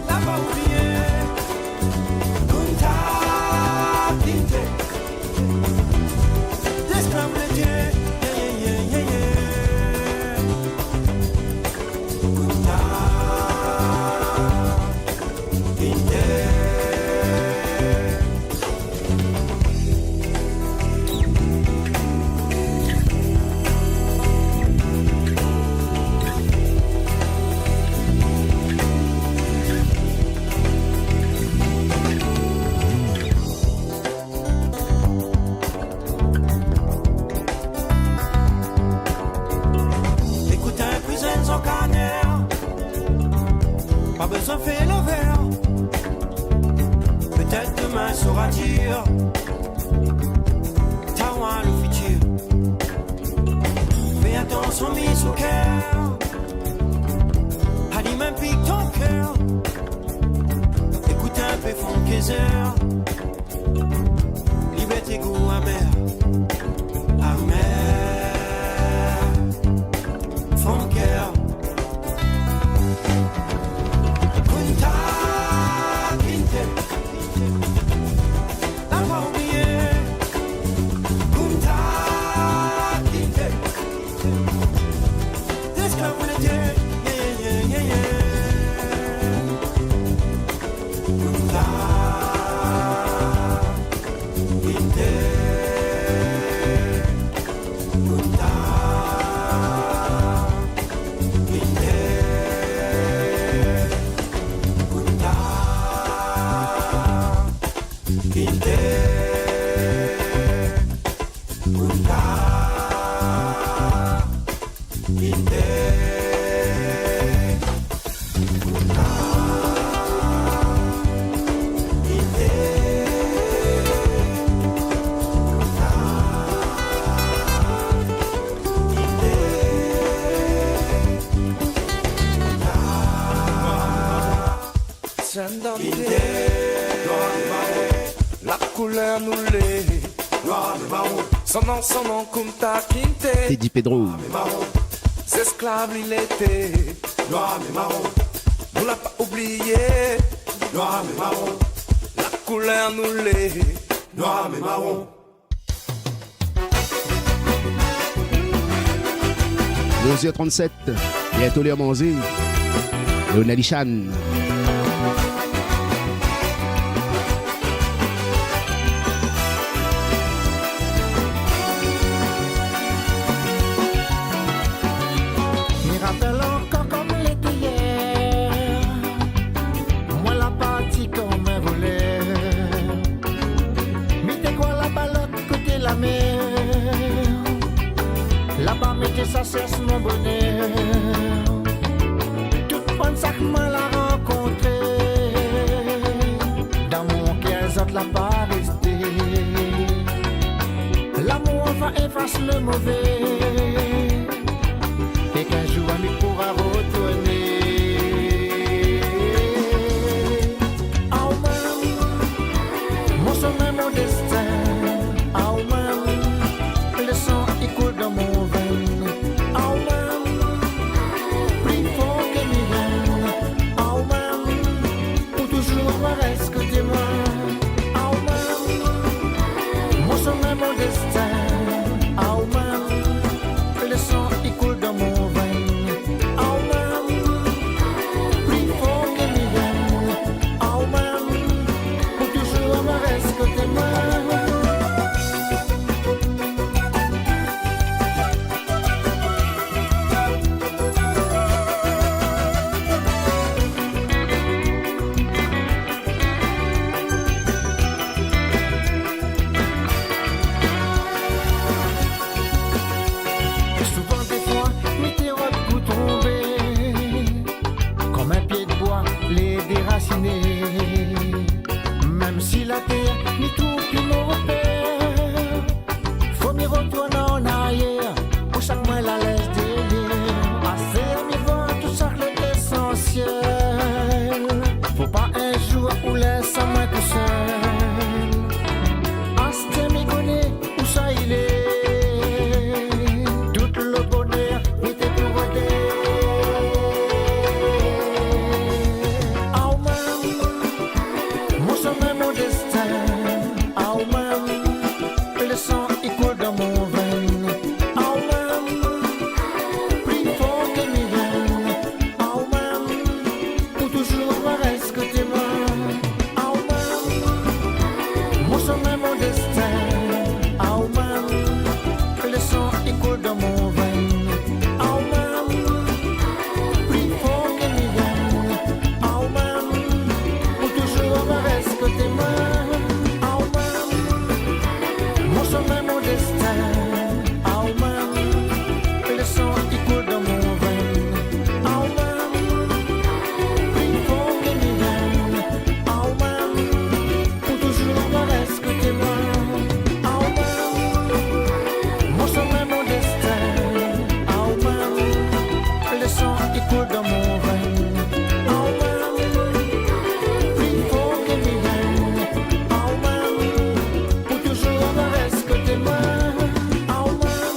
N'a pas oublié. Kunta Kinte. L'esclave laitier. Kunta Kinte. Écoute un plus en carrière. Pas besoin de faire le verre. Peut-être demain sera dur. Tawa le futur. Fais attention, mise au cœur. Allume un pic ton cœur. Écoute un peu Funkaiser. Liberté goût amer. Amer. Funker. Kunta Kinte. N'a pas oublié. Kunta Kinte. L'esclave laitier. Kunta Kinte. Kunta Kinte. Kunta Kinte. Kunta Kinte. La couleur nous l'est. Son nom Kunta Kinte. Teddy Pedro. Esclave il était. Noir mais marron. On l'a pas oublié. Noir mais marron. La couleur nous l'est. Noir mais marron. 12h37. Bientôt les manger. Lionel Chan. Me rappelle encore comme l'été hier. Moi la partie comme un voleur. Mettez quoi là-bas l'autre côté la mer. Là-bas mettez ça cesse mon bonheur. Tout bon sac moi la rencontré. Dans mon cœur ça l'a pas resté. L'amour va effacer le mauvais. destinées. Même si la terre n'est tout plus mon repère, faut m'y retourner en arrière pour chaque mois la laisse derrière. Assez m'y voir tout ça l'essentiel. Faut pas un jour où laisse à moi tout seul. Assez m'y connaît où ça il est. Tout le bonheur était pour rodé. Oh man, mon sommet, mon destin. Oh man, le sang il coule dans mon veine. Oh man, plus fort que mes veines. Oh man, pour toujours reste que tes mains. Oh man, mon sommet, mon destin. Oh man, le sang il coule dans mon veine. Oh man, plus fort que mes veines. Oh man, pour toujours reste que tes mains. Oh man, mon sommet, mon destin. Oh man, le sang il coule dans mon veine. Oh man, plus fort que mes veines. Oh man, pour toujours reste que tes mains. Oh man, mon sommet, mon destin. Oh man, le sang il coule dans mon veine. Oh man, plus fort que mes veines. Oh man, pour toujours reste que tes mains. Oh man,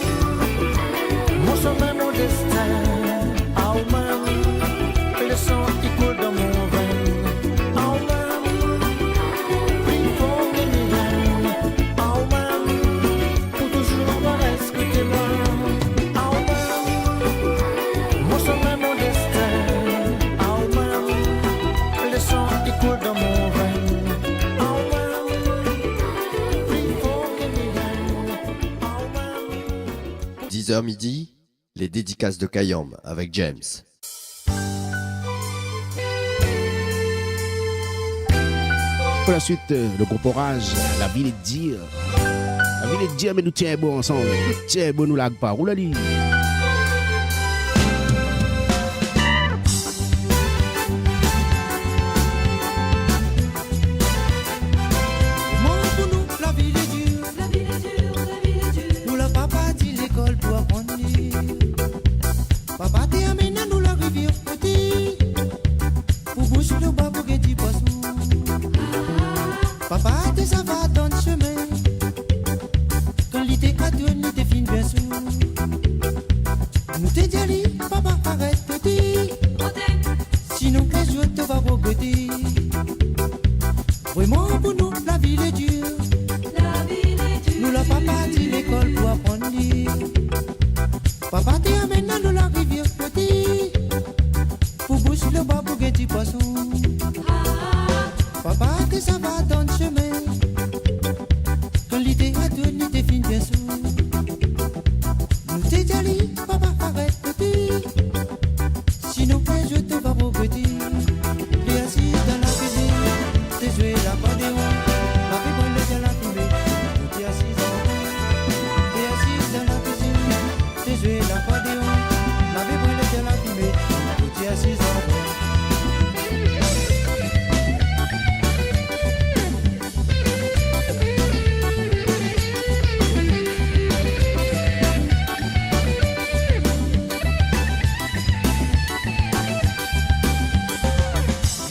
mon sommet, mon destin. Oh man, le sang il coule dans mon veine. Oh man, plus fort que mes veines. Oh man, pour toujours reste que tes mains. Oh man, mon sommet, mon destin. Oh man, le sang il coule dans mon veine. Oh man, plus fort que mes veines. Oh man. 10h midi, les dédicaces de Kayam avec James. Pour la suite, le groupe Orage, la ville est dire. La ville est dire, mais nous tiens bon ensemble. Nous tiens bon, nous lag pas. Roule li. Comment pour nous, la vie est dure. La vie est dure, la vie est dure. Nous la papa dit l'école pour apprendre. Papa t'es amené à nous la rivière petite. Pour boucher le bas pour gagner du poisson. Papa t'es ça va dans le chemin. Quand l'idée a tourné, t'es fin bien sous. Nous t'es dit, papa arrête petit. Sinon un jour te va regretter. Vraiment pour nous, la ville est dure. La ville est dure. Nous la papa dit l'école pour apprendre. Papa t'es amené à nous la rivière petit. Pour boucher le bas pour gagner du poisson. Papa t'es ça va dans le chemin. Quand l'idée a tourné, t'es fin bien sous. Nous t'es dit, papa arrête petit. Sinon un jour te va regretter. T'es assis dans la cuisine, t'es joué l'accordéon. La vie brûle de la fumée. T'es assis dans la cuisine, t'es joué l'accordéon. La vie brûle de la fumée. T'es assis dans la cuisine.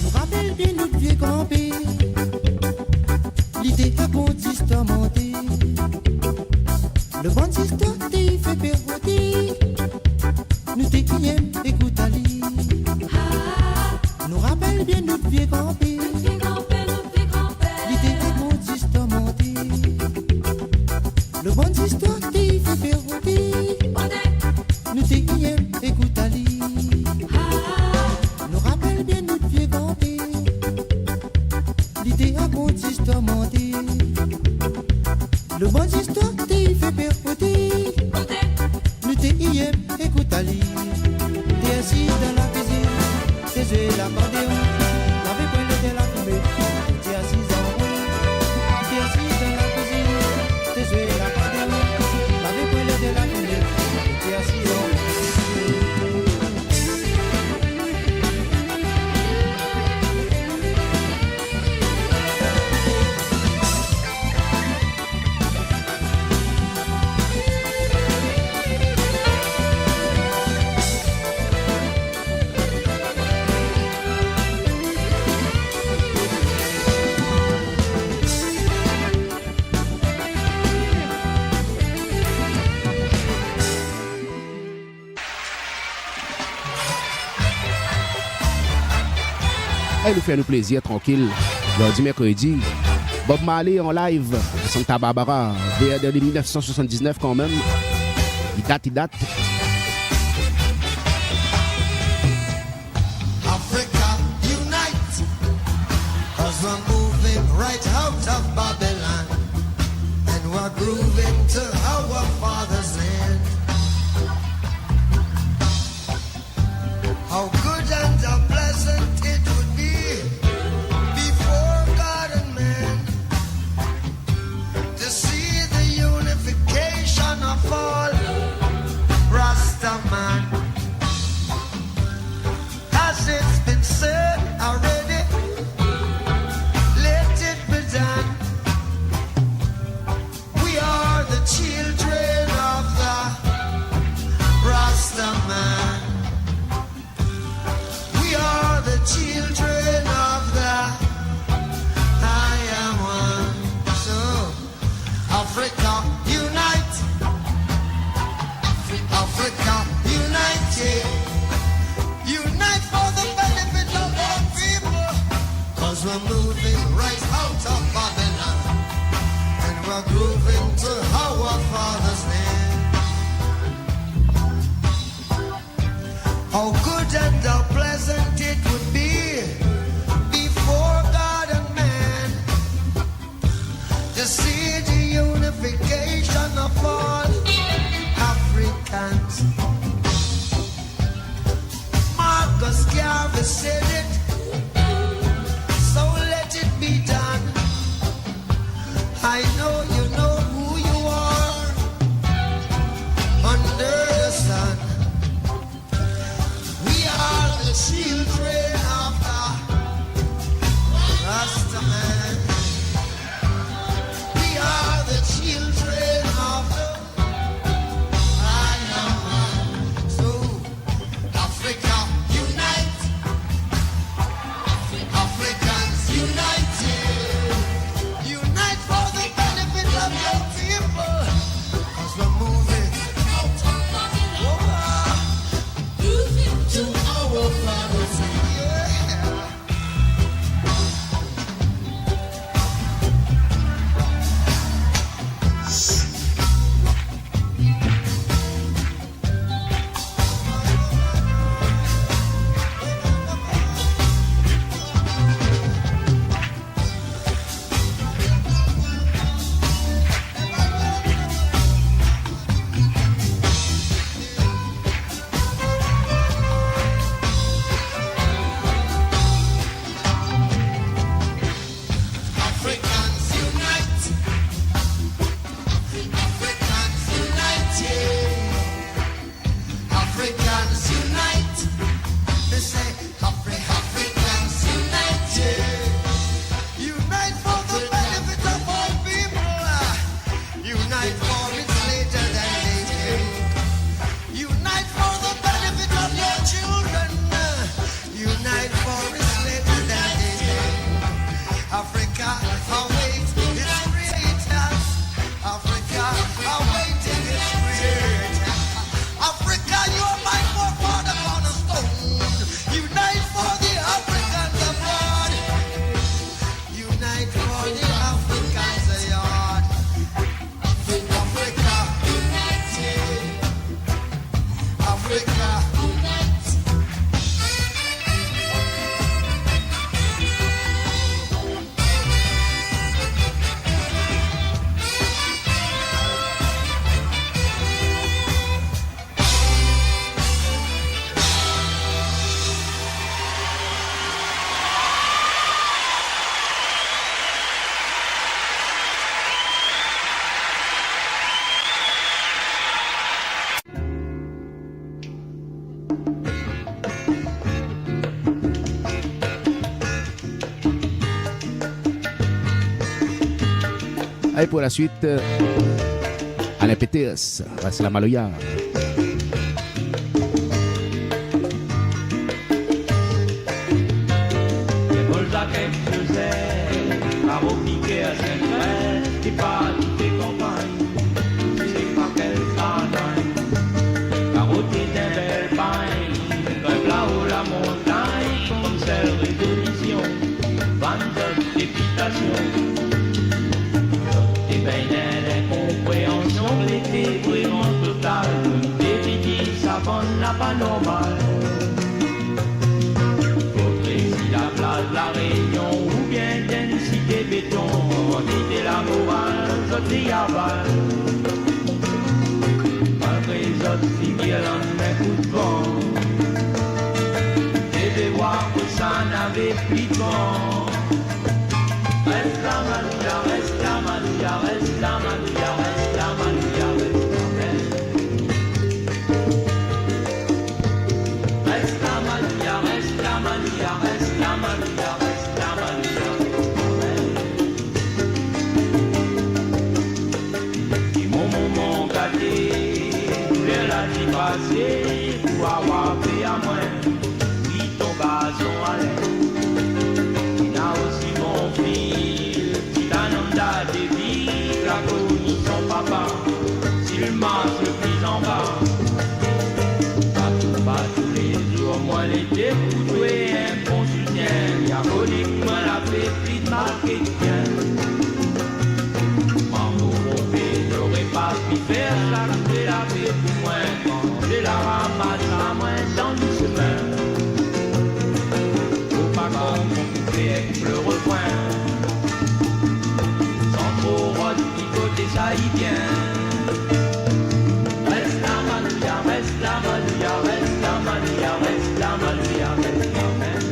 Nous rappelle bien notre vieux grand-père. L'idée a bon histoire montée. Le bon histoire t'y fait perroter. Nous t'es qui aime, écoute Ali. Nous rappelle bien notre vieux grand-père. L'idée a bon histoire montée. Le bon histoire t'y fait perroter. Nous t'es qui aime, écoute Ali. Nous rappelle bien notre vieux grand-père. L'idée a bon histoire montée. Le bon histoire t'y fait perroter. Nous t'es qui aime, écoute Ali. T'es assis dans la cuisine, t'es joué l'accordéon. La vie brûle de la fumée. T'es assis dans T'es assis dans la cuisine, t'es joué l'accordéon. La vie brûle de la fumée. T'es assis dans Elle nous fait nous plaisir tranquille. Lundi, mercredi. Bob Marley en live. Santa Barbara. VRD 1979 quand même. Il date. Africa unite, 'cause we're moving right out of Babylon, and we're grooving to our father's land. How good and how pleasant it would be before God and man to see the unification of all Rastaman. As it's been said already, let it be done. We are the children of the Rastaman. We are the children of the I am one. So Africa unite, Africa unite, yeah. Unite for the benefit of all people, 'cause we're moving right out of Babylon, and we're grooving to our father's land. How good and how pleasant it would be before God and man to see the unification of all Africans. Marcus Garvey said it, so let it be done. I know you know who you are under the sun. We are the children of the Rastaman. We are the children of the I am one. So Africa unite, Africans unite, unite for the benefit of your people, 'cause we're moving over to our father's yeah. Africans unite, Africans unite, yeah. Africans unite. They say Africans unite, yeah. Unite for the benefit of all people. Unite for it's later than they think. Unite for the benefit of your children. Unite for it's later than they think. Africa, await its creators. Africa, awaiting its creators. Africa, you are my forefather cornerstone. Unite for the Africans abroad. Unite for the Africans abroad. Africa, unite. Africa, unite. Et pour la suite, Alain Peters, c'est la Maloya. Là-haut la montagne, comme celle résolution. monde n'a pas normal. Faudrait si la place de la Réunion ou bien densité béton, quitter la morale, sortir à balle. Malgré les autres filles, un coup de vent. Et de voir que ça n'avait plus de vent. Reste la manouilla, reste la manouilla, reste la manouilla, reste la manouilla, reste la manouilla, reste la manouilla, reste la manouilla, reste la manouilla, et mon moment gâté, voulait la vie passer, pour avoir fait à moi, oui ton gazon à l'air. Il a aussi mon fils, Titananda Devi, la connu son papa, s'il marche le plus en bas. Pas tous les jours, moi l'été, pour jouer un bon soutien. Diaboliquement la pépite marquée bien. Mambo mon père n'aurait pas pu faire ça, c'est la paix pour moi. Quand je la ramasse à moi dans le chemin. Faut pas qu'on coupe avec le refrain. Sans trop picoter, ça y vient. Reste la manouilla, reste la manouilla, reste la manouilla, reste la manouilla, reste la manouilla.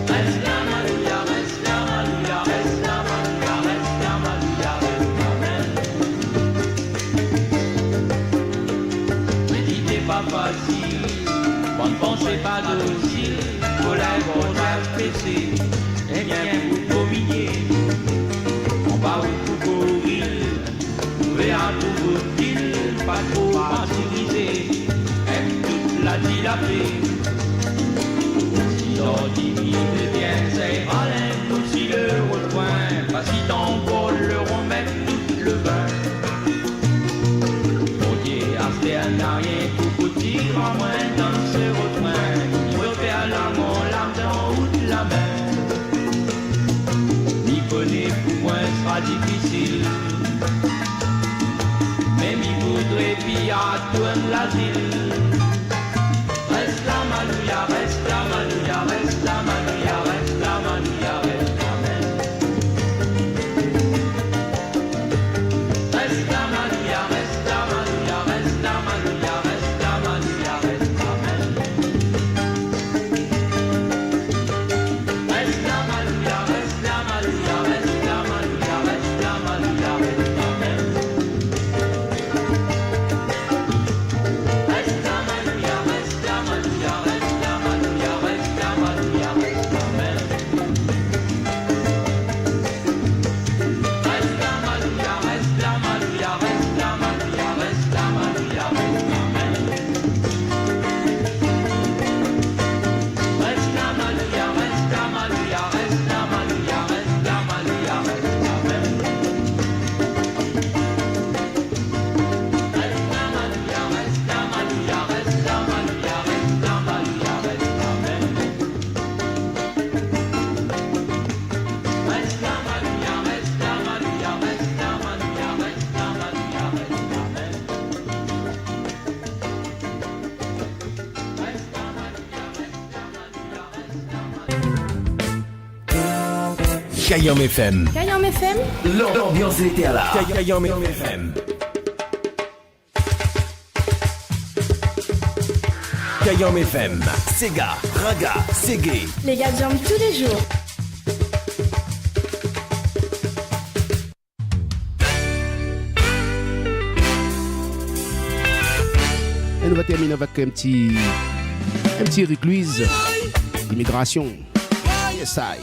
Reste la manouilla, reste la manouilla, reste la manouilla, reste la manouilla, reste la manouilla. Méditer pas facile, bonne pensée pas docile, collègue on va baisser, et bien vous dominer, on va vous courir. Trouver un nouveau style, pas trop martyrisé, aime toute la dilapée. Si l'ordinaire devient c'est malin, aussi le rejoint, pas si t'envoles le remettre tout le vin. Mon Dieu, Astère n'a rien pour dire, à moins dans ce refrain, il refait l'amour, l'âme dans haut de la main. N'y connaît pour moi sera difficile. Même il voudrait puis à tourner l'asile. Reste la manouilla, reste la manouilla, reste la manouilla, reste la manouilla, reste la manouilla. Reste la manouilla, reste la manouilla, reste la manouilla, reste la manouilla, reste la manouilla. Reste la manouilla, reste la manouilla, reste la manouilla, reste la manouilla, reste la manouilla. Kayam FM. Kayam FM. L'ambiance était à la Kayam FM. Kayam FM. Sega, Raga, Segé. Les gars jambent tous les jours. Et nous va terminer avec un petit recluse d'immigration. Yes, I.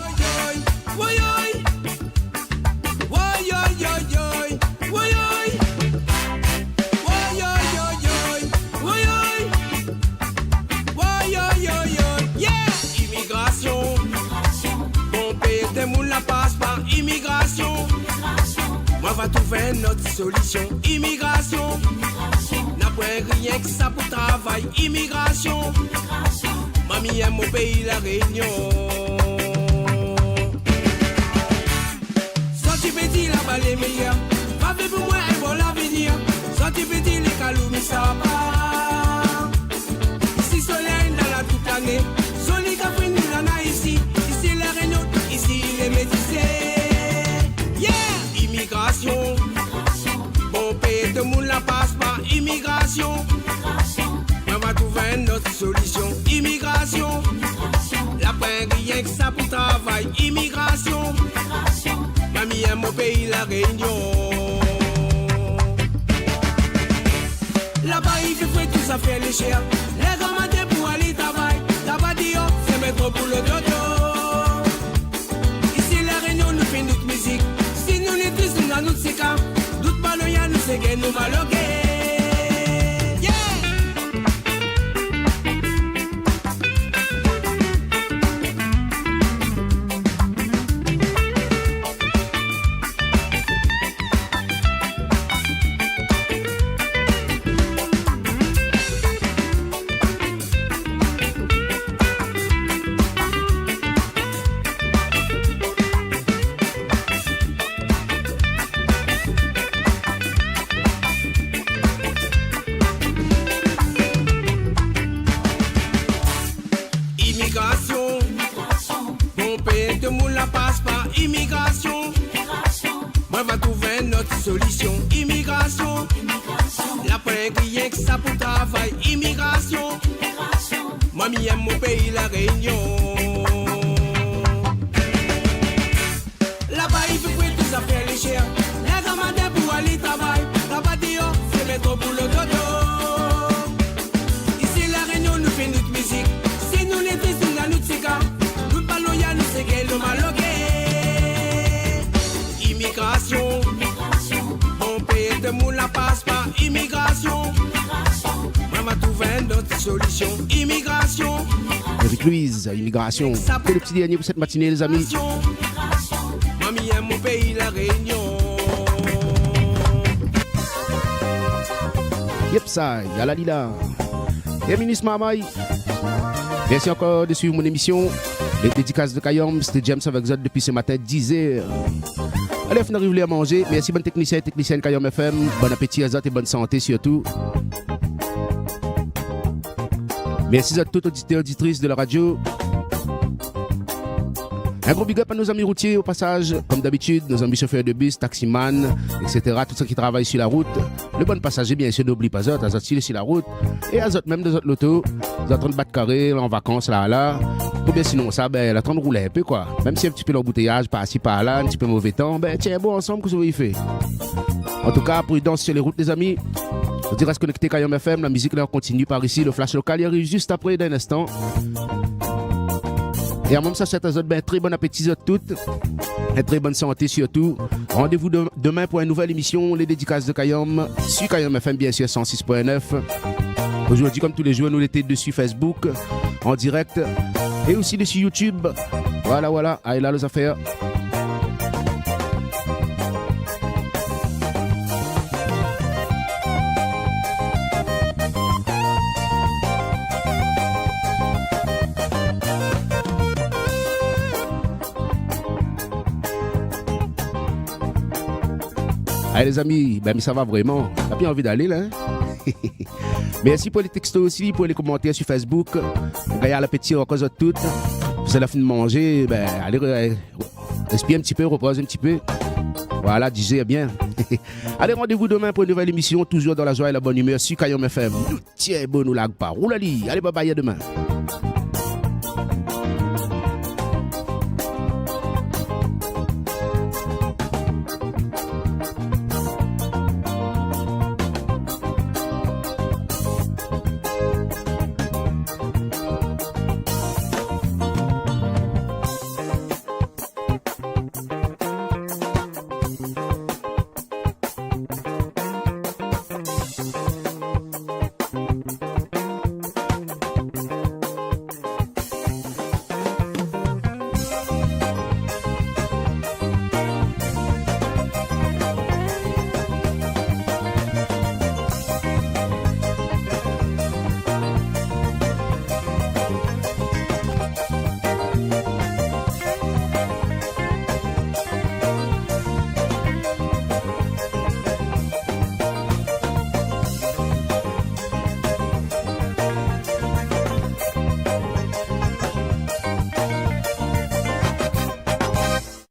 Moi va trouver notre solution. Immigration. N'a pas rien que ça pour travail. Immigration. Mamie aime mon pays, la Réunion. Sans tu peux dire là-bas les meilleurs. Pas fait pour moi un bon avenir. Quand tu petit les caloumi ça pas. Ici soleil dans la toute l'année. Joli Capri nous l'en a ici. Ici les réunions, ici les métissés. Yeah! Immigration. Bon pays de monde la passe par immigration. On va trouver une autre solution. Immigration. La peine rien que ça pour travail. Immigration. Mamie aime mon pays la Réunion. Là-bas il fait tout ça fait les chers. Les gamins pour aller travailler. T'as dit oh, c'est mettre pour le dodo. Ici la Réunion nous fait notre musique. Si nous les tristes nous nous c'est quand. Doute pas le y'a nous c'est que nous maloguer. Solution, immigration. La paix rien que ça pour travail, immigration. Mamie aime mon pays, la Réunion. Là-bas, il faut que tout ça fait les chers. Les gamins pour aller travailler. Là-bas, dit oh, c'est mettre pour le dodo. Ici, la Réunion nous fait notre musique. Si nous les tristes, nous nous tika. Nous parlons, y'a nous c'est qu'elle nous maloguer. Immigration. De moun la passe par immigration. Maman trouve une autre solution. Immigration. Avec Louise, immigration. C'est le petit dernier pour cette matinée, les amis. Mamie aime mon pays, la Réunion. Yep, ça, y'a la lila. Et ministre Mamaï. Merci encore de suivre mon émission. Les dédicaces de Kayom, c'était James avec Zod depuis ce matin, 10h. Allez, on arrive à manger. Merci, bon technicien et technicienne Kayom FM. Bon appétit à Zot et bonne santé surtout. Merci à toutes auditeurs et auditrices de la radio. Un gros big up à nos amis routiers au passage, comme d'habitude, nos amis chauffeurs de bus, taximan, etc. Tout ceux qui travaillent sur la route. Le bon passager, bien sûr, n'oublie pas Zot, Zot sur la route. Et à Zot même de Zot l'auto. Zot en train de battre carré, en vacances, là. Ou bien sinon ça, ben, la train de rouler un peu, quoi. Même si un petit peu l'embouteillage, par-ci, par-là, un petit peu mauvais temps, ben, tiens, bon, ensemble, que ça va y faire. En tout cas, prudence sur les routes, les amis. On dirait se connecter Kayom FM, la musique là continue par ici. Le flash local, il arrive juste après d'un instant. Et en même ça, c'est un ben, très bon appétit à toutes. Et très bonne santé surtout. Rendez-vous demain pour une nouvelle émission, les dédicaces de Kayom. Sur Kayom FM, bien sûr, 106.9. Aujourd'hui, comme tous les jours, nous l'étions dessus Facebook, en direct. Et aussi dessus YouTube. Voilà. Allez là, les affaires. Allez les amis, ben ça va vraiment. T'as bien envie d'aller là, hein? Merci pour les textos aussi, pour les commentaires sur Facebook. Regarde l'appétit encore à toutes. Vous allez la fin de manger, ben allez respire un petit peu, repose un petit peu. Voilà, disais bien. Allez, rendez-vous demain pour une nouvelle émission, toujours dans la joie et la bonne humeur sur Kayom FM. Tiens, bon, nous lag pas. Roulali. Allez, bye bye, à demain.